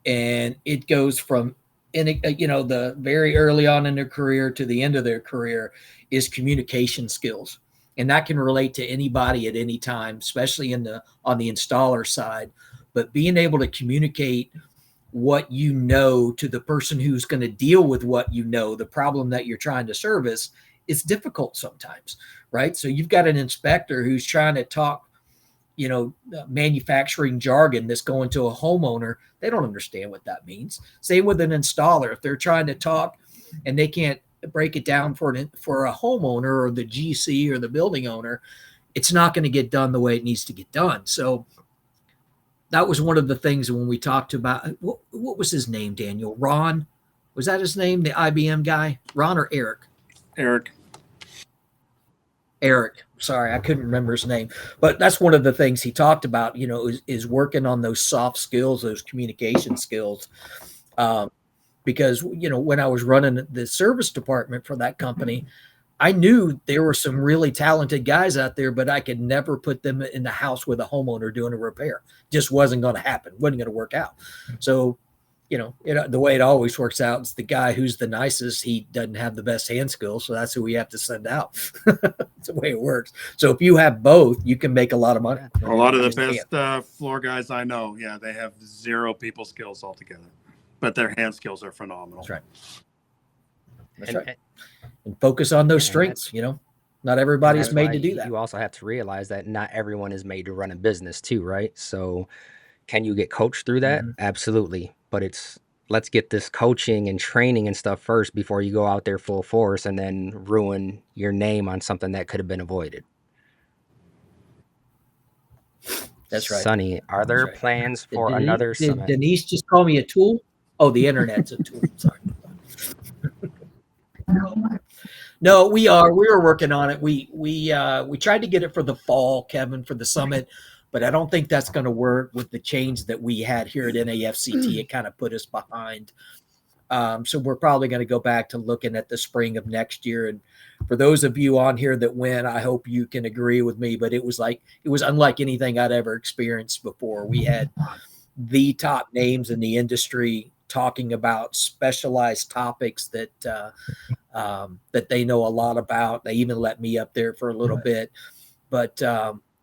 and it goes from the very early on in their career to the end of their career, is communication skills. And that can relate to anybody at any time, especially on the installer side. But being able to communicate what you know to the person who's going to deal with what you know, the problem that you're trying to service, is difficult sometimes, right? So you've got an inspector who's trying to talk manufacturing jargon that's going to a homeowner. They don't understand what that means. Same with an installer. If they're trying to talk and they can't break it down for a homeowner or the GC or the building owner, it's not going to get done the way it needs to get done. So that was one of the things when we talked about, what was his name, Daniel? Ron? Was that his name, the IBM guy? Ron or Eric? Eric. Sorry, I couldn't remember his name. But that's one of the things he talked about, is working on those soft skills, those communication skills. Because, when I was running the service department for that company, I knew there were some really talented guys out there, but I could never put them in the house with a homeowner doing a repair. Just wasn't going to happen. Wasn't going to work out. So, the way it always works out is the guy who's the nicest, he doesn't have the best hand skills. So that's who we have to send out. That's the way it works. So if you have both, you can make a lot of money. A lot of the best floor guys I know, they have zero people skills altogether, but their hand skills are phenomenal. That's right. That's right. And focus on those strengths, Not everybody's made to do that. You also have to realize that not everyone is made to run a business too, right? So can you get coached through that? Mm-hmm. Absolutely. But it's let's get this coaching and training and stuff first before you go out there full force and then ruin your name on something that could have been avoided. That's right. Sonny, are there plans for Did another summit? Denise just call me a tool? Oh, the internet's a tool. Sorry. No, we were working on it. We tried to get it for the fall, Kevin, for the summit, but I don't think that's going to work with the change that we had here at NAFCT. It kind of put us behind. So we're probably going to go back to looking at the spring of next year. And for those of you on here that went, I hope you can agree with me, but it was unlike anything I'd ever experienced before. We had the top names in the industry talking about specialized topics that they know a lot about. They even let me up there for a little bit, but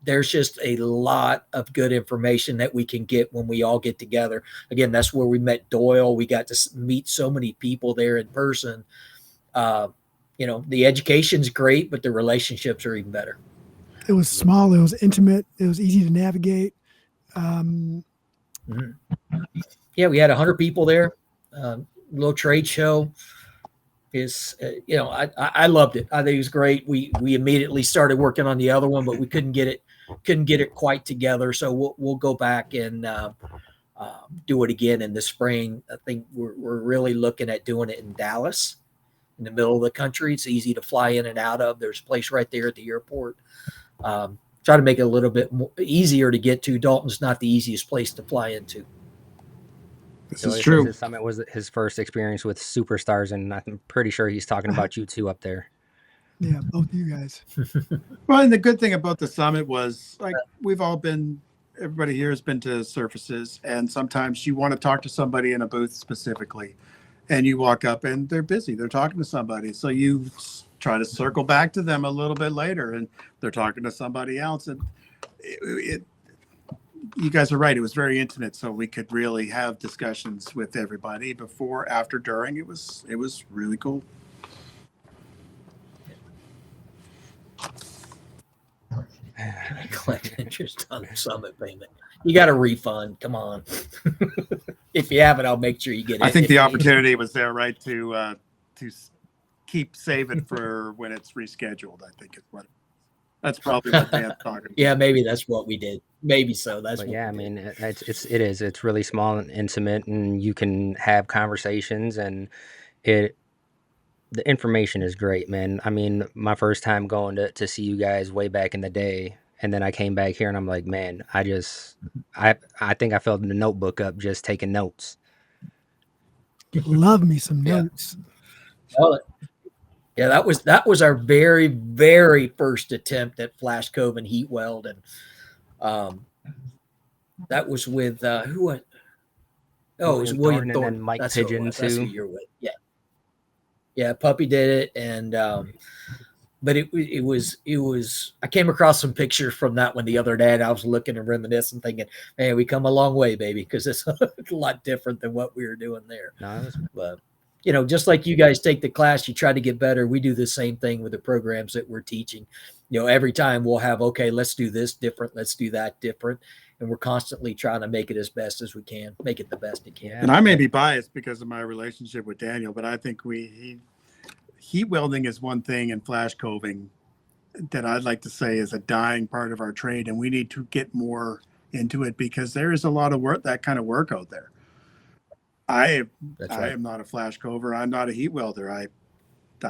there's just a lot of good information that we can get when we all get together. Again, that's where we met Doyle. We got to meet so many people there in person. The education's great, but the relationships are even better. It was small. It was intimate. It was easy to navigate. Yeah, we had 100 people there. Little trade show. I loved it. I think it was great. We immediately started working on the other one, but we couldn't get it quite together. So we'll go back and do it again in the spring. I think we're really looking at doing it in Dallas, in the middle of the country. It's easy to fly in and out of. There's a place right there at the airport. Try to make it a little bit easier to get to. Dalton's not the easiest place to fly into. This is true. His summit was his first experience with superstars, and I'm pretty sure he's talking about you two up there. Yeah, both of you guys. Well, and the good thing about the summit was, like, everybody here has been to surfaces, and sometimes you want to talk to somebody in a booth specifically, and you walk up and they're busy. They're talking to somebody. So you try to circle back to them a little bit later, and they're talking to somebody else. And you guys are right. It was very intimate, so we could really have discussions with everybody before, after, during. It was really cool. Collect interest on the summit payment. You got a refund. Come on. If you have it, I'll make sure you get it. I think the opportunity was there, right, to keep saving for when it's rescheduled. I think that's probably what Dan's talking about. Yeah, maybe that's what we did. Maybe so. It's really small and intimate, and you can have conversations, and the information is great, man. I mean, my first time going to see you guys way back in the day, and then I came back here and I'm like, man, I think I filled the notebook up just taking notes. Love me some notes. Yeah, that was our very, very first attempt at flash cove and heat weld, and that was with who was? Oh, it was William Thornton and Mike That's Pigeon who That's who too. you're with. Yeah, Puppy did it, and but it was. I came across some pictures from that one the other day, and I was looking and reminiscing, thinking, "Man, we come a long way, baby," because it's a lot different than what we were doing there. But just like you guys take the class, you try to get better. We do the same thing with the programs that we're teaching. Every time we'll have, okay, let's do this different, let's do that different, and we're constantly trying to make it as best as we can, make it the best it can. And I may be biased because of my relationship with Daniel, but I think heat welding is one thing, and flash coving that I'd like to say is a dying part of our trade, and we need to get more into it because there is a lot of work, that kind of work out there. I am not a flash cover. I'm not a heat welder. I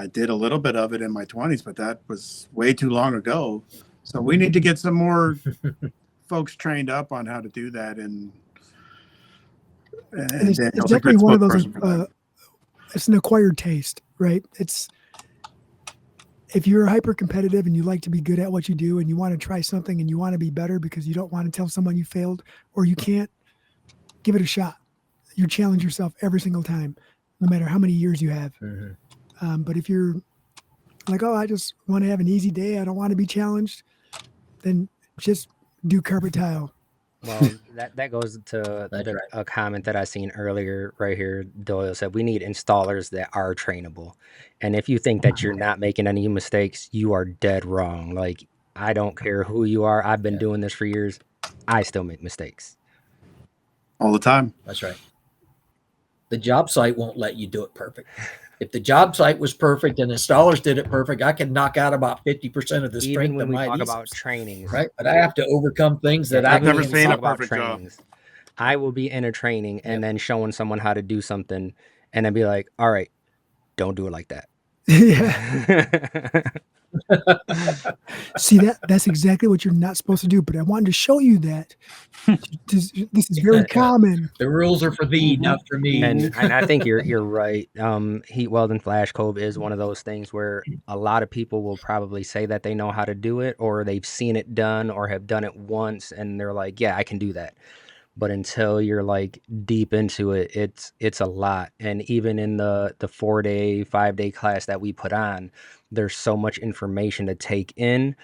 did a little bit of it in my 20s, but that was way too long ago. So we need to get some more folks trained up on how to do that. And it's definitely one of those. It's an acquired taste, right? If you're hyper competitive and you like to be good at what you do, and you want to try something and you want to be better because you don't want to tell someone you failed or you can't, give it a shot. You challenge yourself every single time, no matter how many years you have. Mm-hmm. But if you're like, oh, I just want to have an easy day, I don't want to be challenged, then just do carpet tile. Well, that goes to a comment that I seen earlier right here. Doyle said, we need installers that are trainable. And if you think that you're not making any mistakes, you are dead wrong. Like, I don't care who you are. I've been doing this for years. I still make mistakes. All the time. That's right. The job site won't let you do it perfect. If the job site was perfect and installers did it perfect, I could knock out about 50% of the Even strength when of we my talk about adhesives, trainings, right? But I have to overcome things yeah, that I even never when can't we seen see. a talk about perfect job. trainings, I will be in a training and Yep. then showing someone how to do something, and then be like, "All right, don't do it like that." Yeah. See, that's exactly what you're not supposed to do. But I wanted to show you that this is very common. The rules are for thee, not for me. And I think you're right. Heat weld and flash cove is one of those things where a lot of people will probably say that they know how to do it, or they've seen it done, or have done it once, and they're like, "Yeah, I can do that." But until you're like deep into it, it's a lot. And even in the 4-day, 5-day class that we put on, there's so much information to take in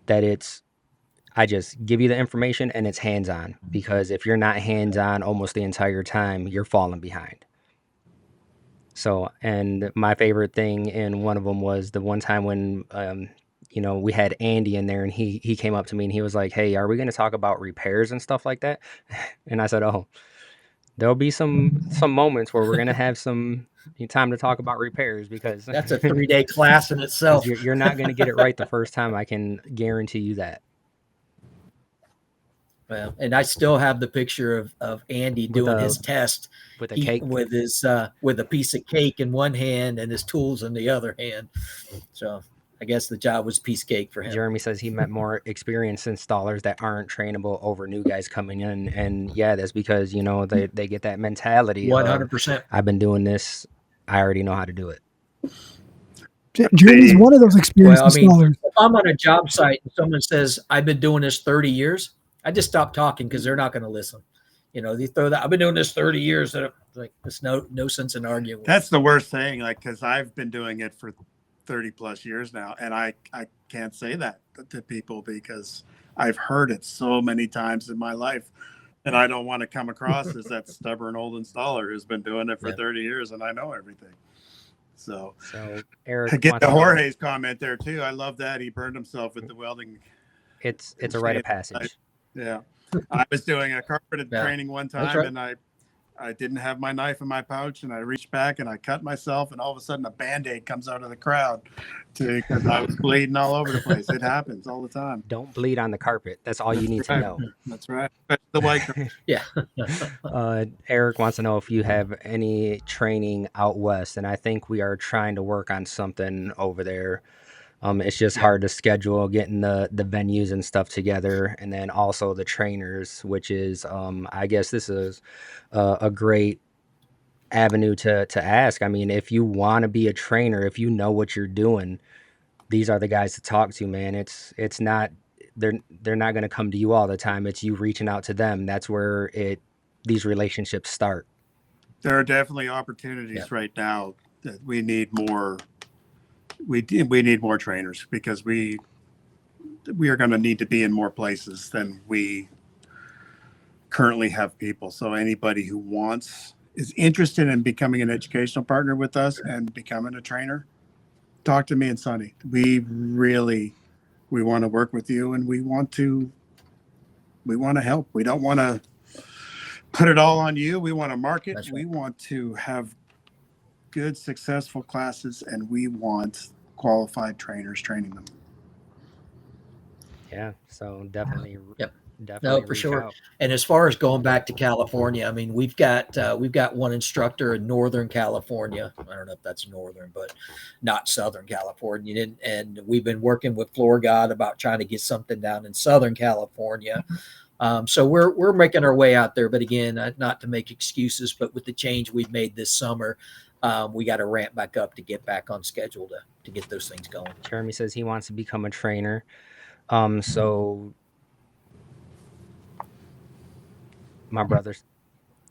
that I just give you the information and it's hands on, because if you're not hands on almost the entire time, you're falling behind. So, and my favorite thing in one of them was the one time when, we had Andy in there, and he came up to me and he was like, "Hey, are we going to talk about repairs and stuff like that?" And I said, "Oh, there'll be some moments where we're going to have some time to talk about repairs, because That's a 3-day class in itself. you're not going to get it right the first time. I can guarantee you that." Well, and I still have the picture of Andy With doing a his test with a cake. with his with a piece of cake in one hand and his tools in the other hand. So I guess the job was piece cake for him. Jeremy says he met more experienced installers that aren't trainable over new guys coming in. And yeah, that's because, they get that mentality of, 100%. I've been doing this, I already know how to do it. Jeremy's one of those experienced Well, I mean, installers. if I'm on a job site and someone says, I've been doing this 30 years, I just stop talking because they're not going to listen. They throw that, I've been doing this 30 years. And like, there's no sense in arguing. That's the worst thing. Like, because I've been doing it for 30 plus years now, and I can't say that to people because I've heard it so many times in my life. And I don't want to come across as that stubborn old installer who's been doing it for 30 years and I know everything. So Eric, I get the Jorge's comment there too. I love that. He burned himself with the welding. It's a rite of passage. Yeah. I was doing a carpet training one time, right. and I didn't have my knife in my pouch, and I reached back and I cut myself, and all of a sudden a Band-Aid comes out of the crowd because I was bleeding all over the place. It happens all the time. Don't bleed on the carpet. That's all you need to know. That's right. The white. Yeah. Eric wants to know if you have any training out west, and I think we are trying to work on something over there. It's just hard to schedule getting the venues and stuff together, and then also the trainers, which is I guess this is a great avenue to ask. I mean, if you want to be a trainer, if you know what you're doing, these are the guys to talk to, man. It's not they're not going to come to you all the time. It's you reaching out to them. That's where these relationships start. There are definitely opportunities right now that we need more. We need more trainers because we are going to need to be in more places than we currently have people. So anybody who is interested in becoming an educational partner with us and becoming a trainer, talk to me and Sonny. We want to work with you, and we want to help. We don't want to put it all on you. We want to market. Right. We want to have good, successful classes, and we want qualified trainers training them. Yeah, so definitely. Yep. Definitely no, for sure. Out. And as far as going back to California, I mean, we've got one instructor in Northern California. I don't know if that's Northern, but not Southern California. And we've been working with Floor God about trying to get something down in Southern California. So we're making our way out there. But again, not to make excuses, but with the change we've made this summer, we got to ramp back up to get back on schedule to get those things going. Jeremy says he wants to become a trainer. So my brother's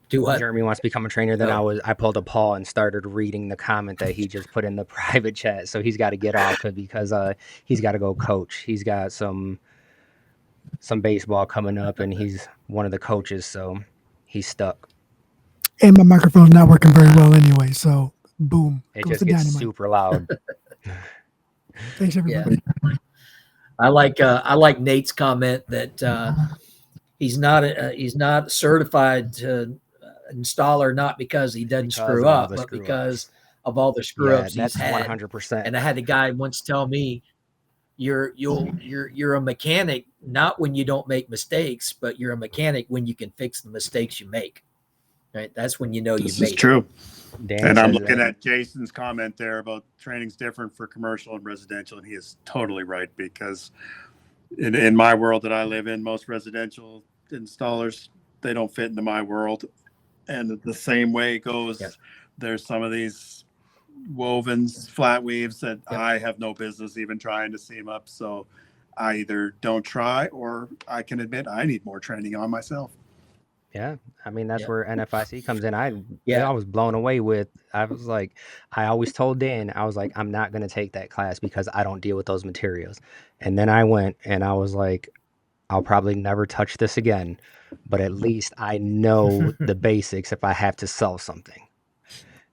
do what? Jeremy wants to become a trainer. Then I pulled a Paul and started reading the comment that he just put in the private chat. So he's got to get off it because he's got to go coach. He's got some baseball coming up, and he's one of the coaches, so he's stuck. And my microphone's not working very well anyway, so boom. It just gets super loud. Thanks, everybody. Yeah. I like Nate's comment that he's not certified to installer, not because he doesn't Because screw of all up, the but screw because ups. of all the screw Yeah, ups he's that's had. 100%. And I had a guy once tell me, you're a mechanic not when you don't make mistakes, but you're a mechanic when you can fix the mistakes you make. Right? That's when you know This you've is made true. Danny And I'm says looking that. at Jason's comment there about training's different for commercial and residential, and he is totally right, because in my world that I live in, most residential installers, they don't fit into my world. And the same way goes, Yep. there's some of these wovens, flat weaves that Yep. I have no business even trying to seam up. So I either don't try, or I can admit I need more training on myself. Yeah, I mean that's Yep. where NFIC comes in. I Yeah. was blown away with. I was like, I always told Dan, I was like, I'm not gonna take that class because I don't deal with those materials. And then I went, and I was like, I'll probably never touch this again, but at least I know the basics if I have to sell something.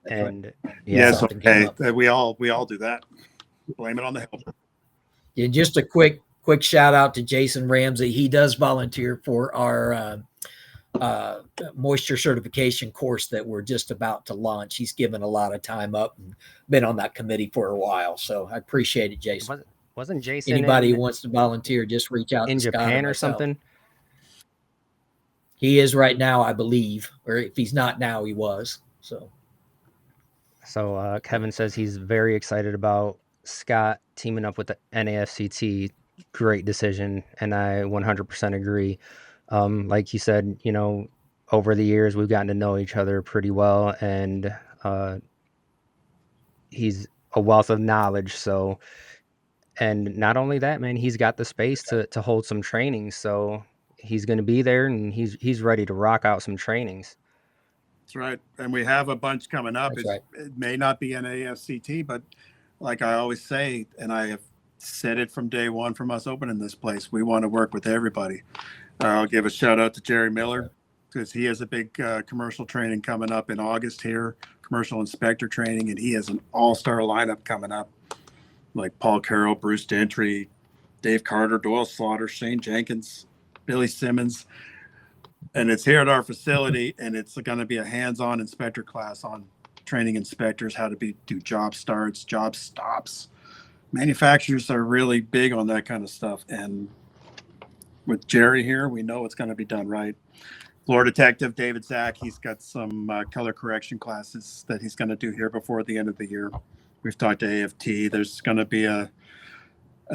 That's right. And Yes, yeah, Something came okay. up. We all do that. Blame it on the help. Yeah, just a quick shout out to Jason Ramsey. He does volunteer for our moisture certification course that we're just about to launch. He's given a lot of time up and been on that committee for a while. So I appreciate it, Jason. wasn't Jason Anybody who wants to volunteer, just reach out in to Scott or Japan or myself. something? He is right now, I believe, or if he's not now, he was. So Kevin says he's very excited about Scott teaming up with the NAFCT. Great decision, and I 100% agree. Like you said, over the years we've gotten to know each other pretty well, and he's a wealth of knowledge. So, and not only that, man, he's got the space to hold some trainings. So he's going to be there, and he's ready to rock out some trainings. That's right. And we have a bunch coming up. That's right. It may not be NAFCT, but like I always say, and I have said it from day one from us opening this place, we want to work with everybody. I'll give a shout out to Jerry Miller, because he has a big commercial training coming up in August here, commercial inspector training, and he has an all-star lineup coming up, like Paul Carroll, Bruce Gentry, Dave Carter, Doyle Slaughter, Shane Jenkins, Billy Simmons. And it's here at our facility, and it's going to be a hands-on inspector class on training inspectors how to do job starts, job stops. Manufacturers are really big on that kind of stuff, and with Jerry here, we know it's going to be done right. Floor Detective David Zach, he's got some color correction classes that he's going to do here before the end of the year. We've talked to AFT. There's going to be a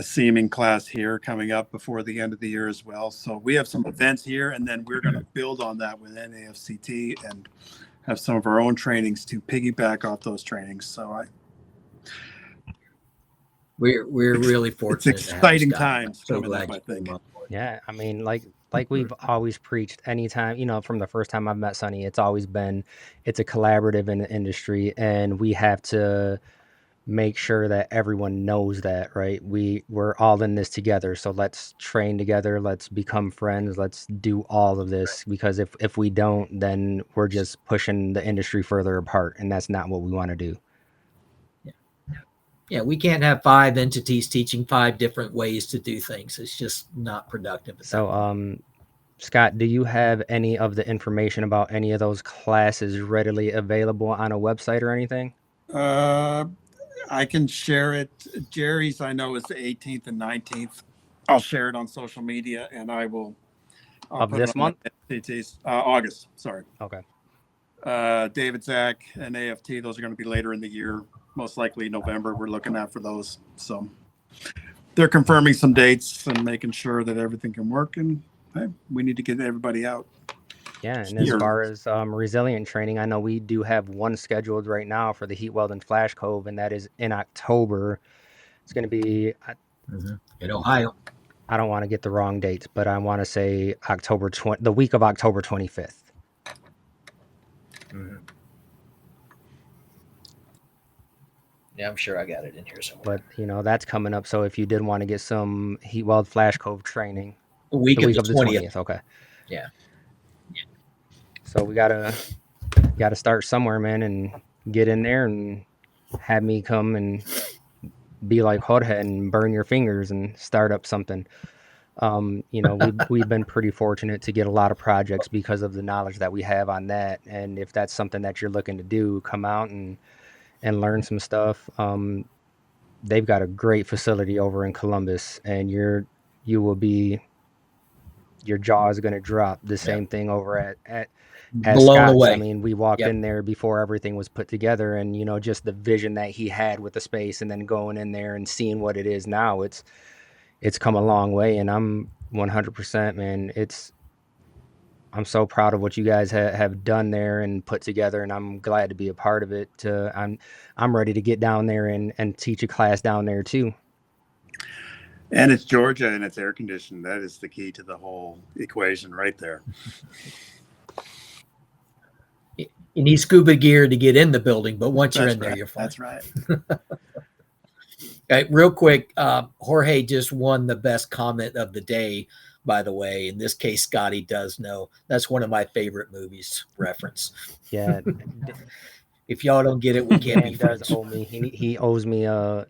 seaming class here coming up before the end of the year as well. So we have some events here, and then we're going to build on that with NAFCT and have some of our own trainings to piggyback off those trainings. So We're really fortunate. It's exciting to have times so coming glad up, I think. Yeah, I mean, like we've always preached, anytime, from the first time I've met Sonny, it's always been, it's a collaborative in the industry, and we have to make sure that everyone knows that, right? We're all in this together, so let's train together, let's become friends, let's do all of this, because if we don't, then we're just pushing the industry further apart, and that's not what we want to do. Yeah, we can't have 5 entities teaching 5 different ways to do things. It's just not productive. So, Scott, do you have any of the information about any of those classes readily available on a website or anything? I can share it. Jerry's, I know, is the 18th and 19th. I'll share it on social media, and I'll Of put this it on month? the NFCT's, August. Sorry. Okay. David Zach and AFT, those are going to be later in the year, most likely November. We're looking at for those. So they're confirming some dates and making sure that everything can work. And hey, we need to get everybody out. Yeah, and as far as resilient training, I know we do have one scheduled right now for the Heat Weld and Flash Cove, and that is in October. It's going to be in Ohio. I don't want to get the wrong dates, but I want to say the week of October 25th. Mm-hmm. Yeah, I'm sure I got it in here somewhere. But that's coming up. So if you did want to get some Heat Weld Flash Cove training, the week of the 20th. Okay. Yeah. So we gotta start somewhere, man, and get in there and have me come and be like Jorge and burn your fingers and start up something. We've been pretty fortunate to get a lot of projects because of the knowledge that we have on that. And if that's something that you're looking to do, come out and learn some stuff. They've got a great facility over in Columbus, and your jaw is going to drop. The Yeah. same thing over at Blown Scott's. I away. mean, we walked Yep. in there before everything was put together, and just the vision that he had with the space, and then going in there and seeing what it is now. It's come a long way, and I'm 100%, man. I'm so proud of what you guys have done there and put together, and I'm glad to be a part of it. I'm ready to get down there and teach a class down there too. And it's Georgia and it's air conditioned. That is the key to the whole equation right there. You need scuba gear to get in the building, but once you're in there, you're fine. That's right. Okay, real quick, Jorge just won the best comment of the day, by the way. In this case, Scotty does know. That's one of my favorite movies reference. Yeah. If y'all don't get it, we can't Dan be does friends. owe me. He owes me a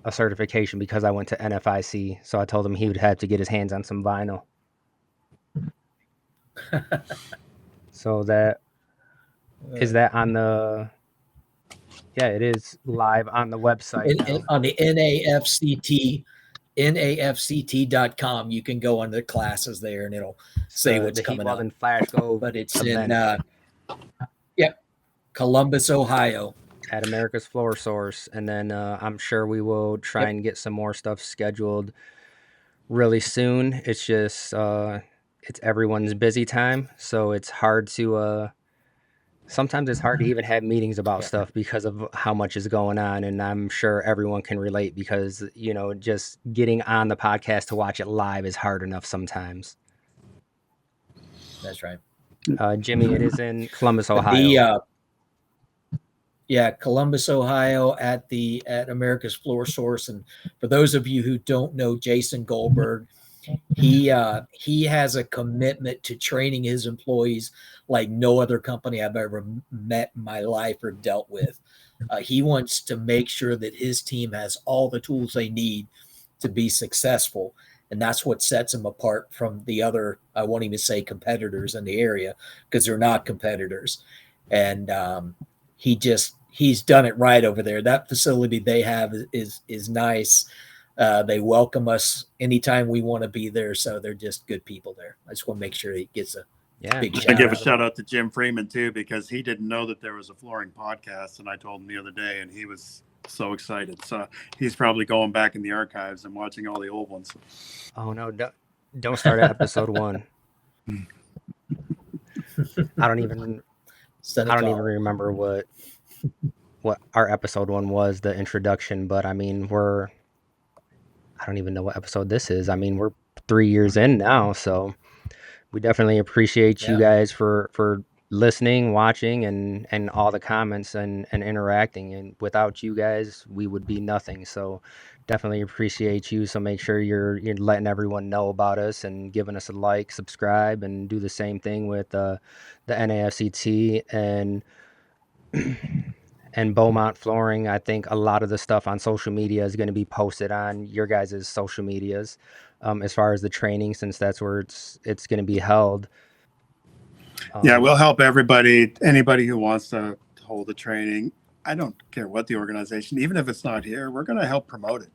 certification because I went to NFIC. So I told him he would have to get his hands on some vinyl. So that is that on the. Yeah, it is live on the website. On the NAFCT.com, you can go on the classes there and it'll say what's coming up. And Flash Go, but it's in Columbus, Ohio, at America's Floor Source. And then I'm sure we will try and get some more stuff scheduled really soon. It's just it's everyone's busy time, so it's hard to sometimes it's hard to even have meetings about stuff because of how much is going on. And I'm sure everyone can relate because, just getting on the podcast to watch it live is hard enough sometimes. That's right. Jimmy, it is in Columbus, Ohio. Columbus, Ohio at America's Floor Source. And for those of you who don't know Jason Goldberg, he has a commitment to training his employees like no other company I've ever met in my life or dealt with. He wants to make sure that his team has all the tools they need to be successful. And that's what sets him apart from the other, I won't even say competitors in the area, because they're not competitors. And he's done it right over there. That facility they have is nice. They welcome us anytime we want to be there. So they're just good people there. I just want to make sure he gets a big shout out. I give a shout out to Jim Freeman too, because he didn't know that there was a flooring podcast. And I told him the other day and he was so excited. So he's probably going back in the archives and watching all the old ones. Oh no, don't start at episode 1. I don't even remember what our episode 1 was, the introduction, but I mean, I don't even know what episode this is. I mean, we're 3 years in now, so we definitely appreciate you guys for listening, watching, and all the comments and interacting. And without you guys, we would be nothing. So definitely appreciate you. So make sure you're letting everyone know about us and giving us a like, subscribe, and do the same thing with the NAFCT and Beaumont Flooring. I think a lot of the stuff on social media is going to be posted on your guys' social medias, as far as the training, since that's where it's going to be held. We'll help everybody, anybody who wants to hold the training. I don't care what the organization, even if it's not here, we're going to help promote it.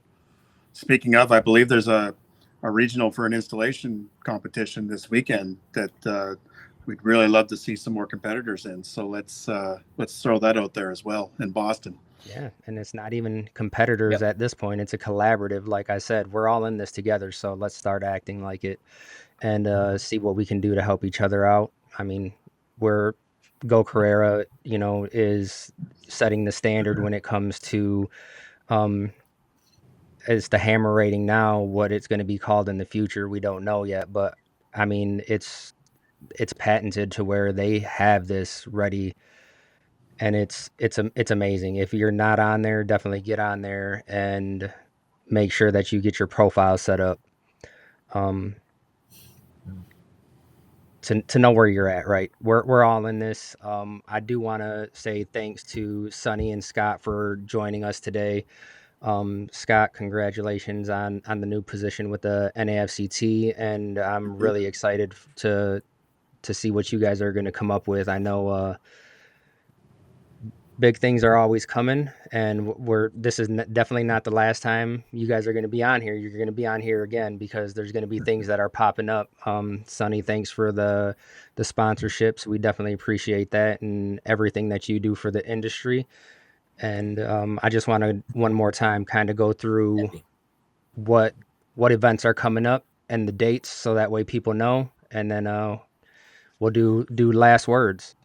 Speaking of, I believe there's a regional for an installation competition this weekend that we'd really love to see some more competitors in. So let's throw that out there as well in Boston. Yeah, and it's not even competitors at this point. It's a collaborative. Like I said, we're all in this together. So let's start acting like it and see what we can do to help each other out. I mean, Go Carrera, is setting the standard when it comes to as the hammer rating now. What it's going to be called in the future, we don't know yet. But I mean, it's patented to where they have this ready, and it's amazing. If you're not on there, definitely get on there and make sure that you get your profile set up. To know where you're at, right? We're all in this. I do want to say thanks to Sonny and Scott for joining us today. Scott, congratulations on the new position with the NAFCT, and I'm really excited to see what you guys are going to come up with. I know big things are always coming, and this is definitely not the last time you guys are going to be on here. You're going to be on here again because there's going to be things that are popping up. Sonny, thanks for the sponsorships. We definitely appreciate that and everything that you do for the industry. And I just want to one more time kind of go through what events are coming up and the dates, so that way people know, and then we'll do last words.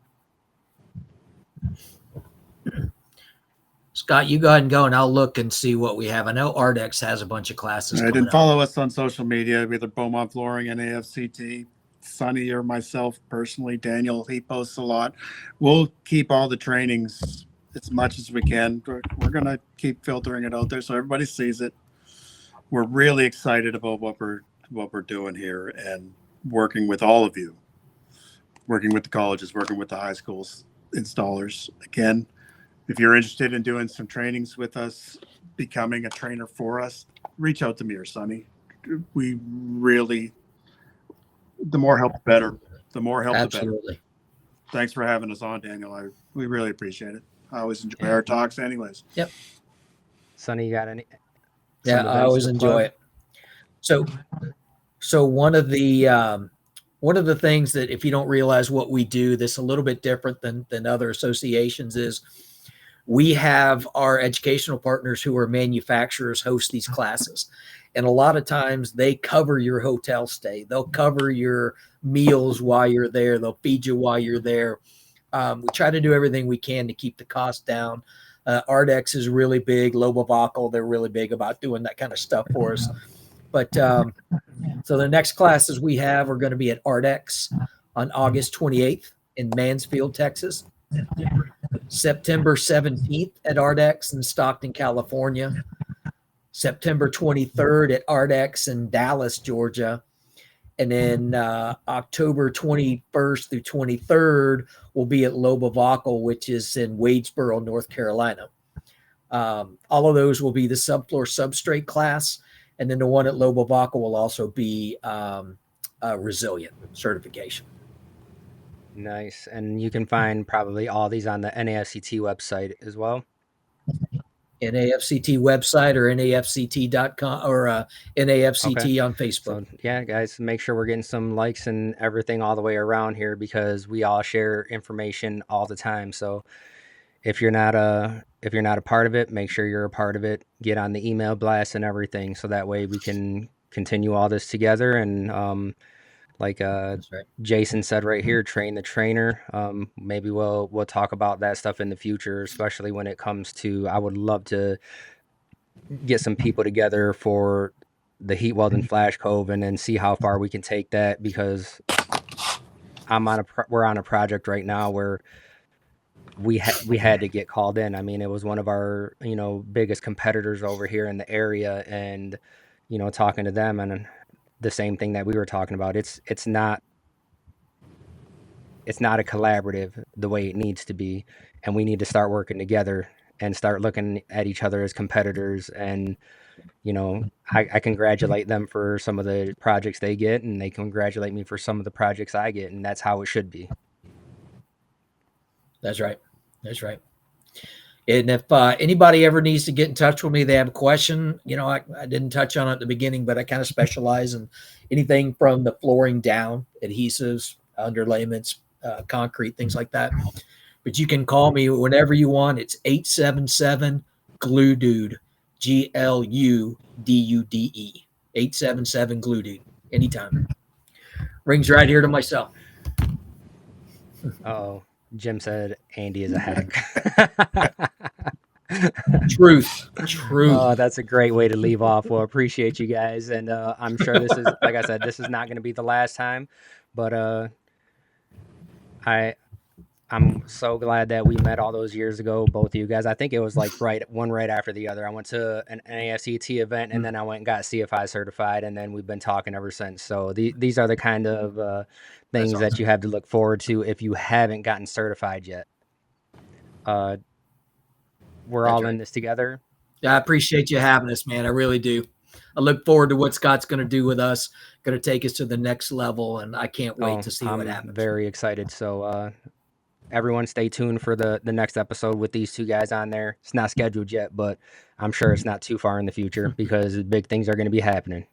Scott, you go ahead and go, and I'll look and see what we have. I know Ardex has a bunch of classes. Right, and follow us on social media, either Beaumont Flooring, NAFCT, Sonny, or myself personally. Daniel, he posts a lot. We'll keep all the trainings as much as we can. We're going to keep filtering it out there so everybody sees it. We're really excited about what we're doing here and working with all of you, working with the colleges, working with the high schools installers. Again, if you're interested in doing some trainings with us, becoming a trainer for us, reach out to me or Sonny. We really, the more help, the better. The more help, the better. Thanks for having us on, Daniel. We really appreciate it. I always enjoy our talks anyways. Yep. Sonny, you got any? Yeah, I always enjoy it. So one of the things that, if you don't realize what we do, that's a little bit different than other associations, is we have our educational partners who are manufacturers host these classes. And a lot of times they cover your hotel stay. They'll cover your meals while you're there. They'll feed you while you're there. We try to do everything we can to keep the cost down. Ardex is really big. Bohaker, they're really big about doing that kind of stuff for us. But so the next classes we have are going to be at Ardex on August 28th in Mansfield, Texas. September 17th at Ardex in Stockton, California. September 23rd at Ardex in Dallas, Georgia. And then October 21st through 23rd will be at Bohaker, which is in Wadesboro, North Carolina. All of those will be the subfloor substrate class. And then the one at Bohaker will also be resilient certification. Nice. And you can find probably all these on the NAFCT website as well. NAFCT website or NAFCT.com or NAFCT on Facebook. So yeah, guys, make sure we're getting some likes and everything all the way around here, because we all share information all the time. So if you're not a part of it, make sure you're a part of it. Get on the email blast and everything, so that way we can continue all this together. And like Jason said right here, train the trainer. Maybe we'll talk about that stuff in the future, especially when it comes to, I would love to get some people together for the heat welding flash cove and then see how far we can take that, because we're on a project right now where we had to get called in. I mean, it was one of our, biggest competitors over here in the area, and, talking to them, and the same thing that we were talking about. It's not a collaborative the way it needs to be, and we need to start working together and start looking at each other as competitors. And I congratulate them for some of the projects they get, and they congratulate me for some of the projects I get, and that's how it should be. That's right. And if anybody ever needs to get in touch with me, they have a question, I didn't touch on it at the beginning, but I kind of specialize in anything from the flooring down, adhesives, underlayments, concrete, things like that. But you can call me whenever you want. It's 877-GLUE-DUDE, GLUDUDE, 877-GLUE-DUDE, anytime. Rings right here to myself. Uh-oh. Jim said Andy is a hack. Truth. Oh, that's a great way to leave off. Well, appreciate you guys. And I'm sure this is, like I said, this is not going to be the last time. But I'm so glad that we met all those years ago, both of you guys. I think it was like one right after the other. I went to an NAFCT event, and then I went and got CFI certified, and then we've been talking ever since. So these are the kind of things that you have to look forward to if you haven't gotten certified yet. We're all in this together. I appreciate you having us, man. I really do. I look forward to what Scott's going to do with us, going to take us to the next level, and I can't wait Oh, to see what I'm happens. very excited. So everyone stay tuned for the next episode with these two guys on there. It's not scheduled yet, but I'm sure it's not too far in the future because big things are going to be happening.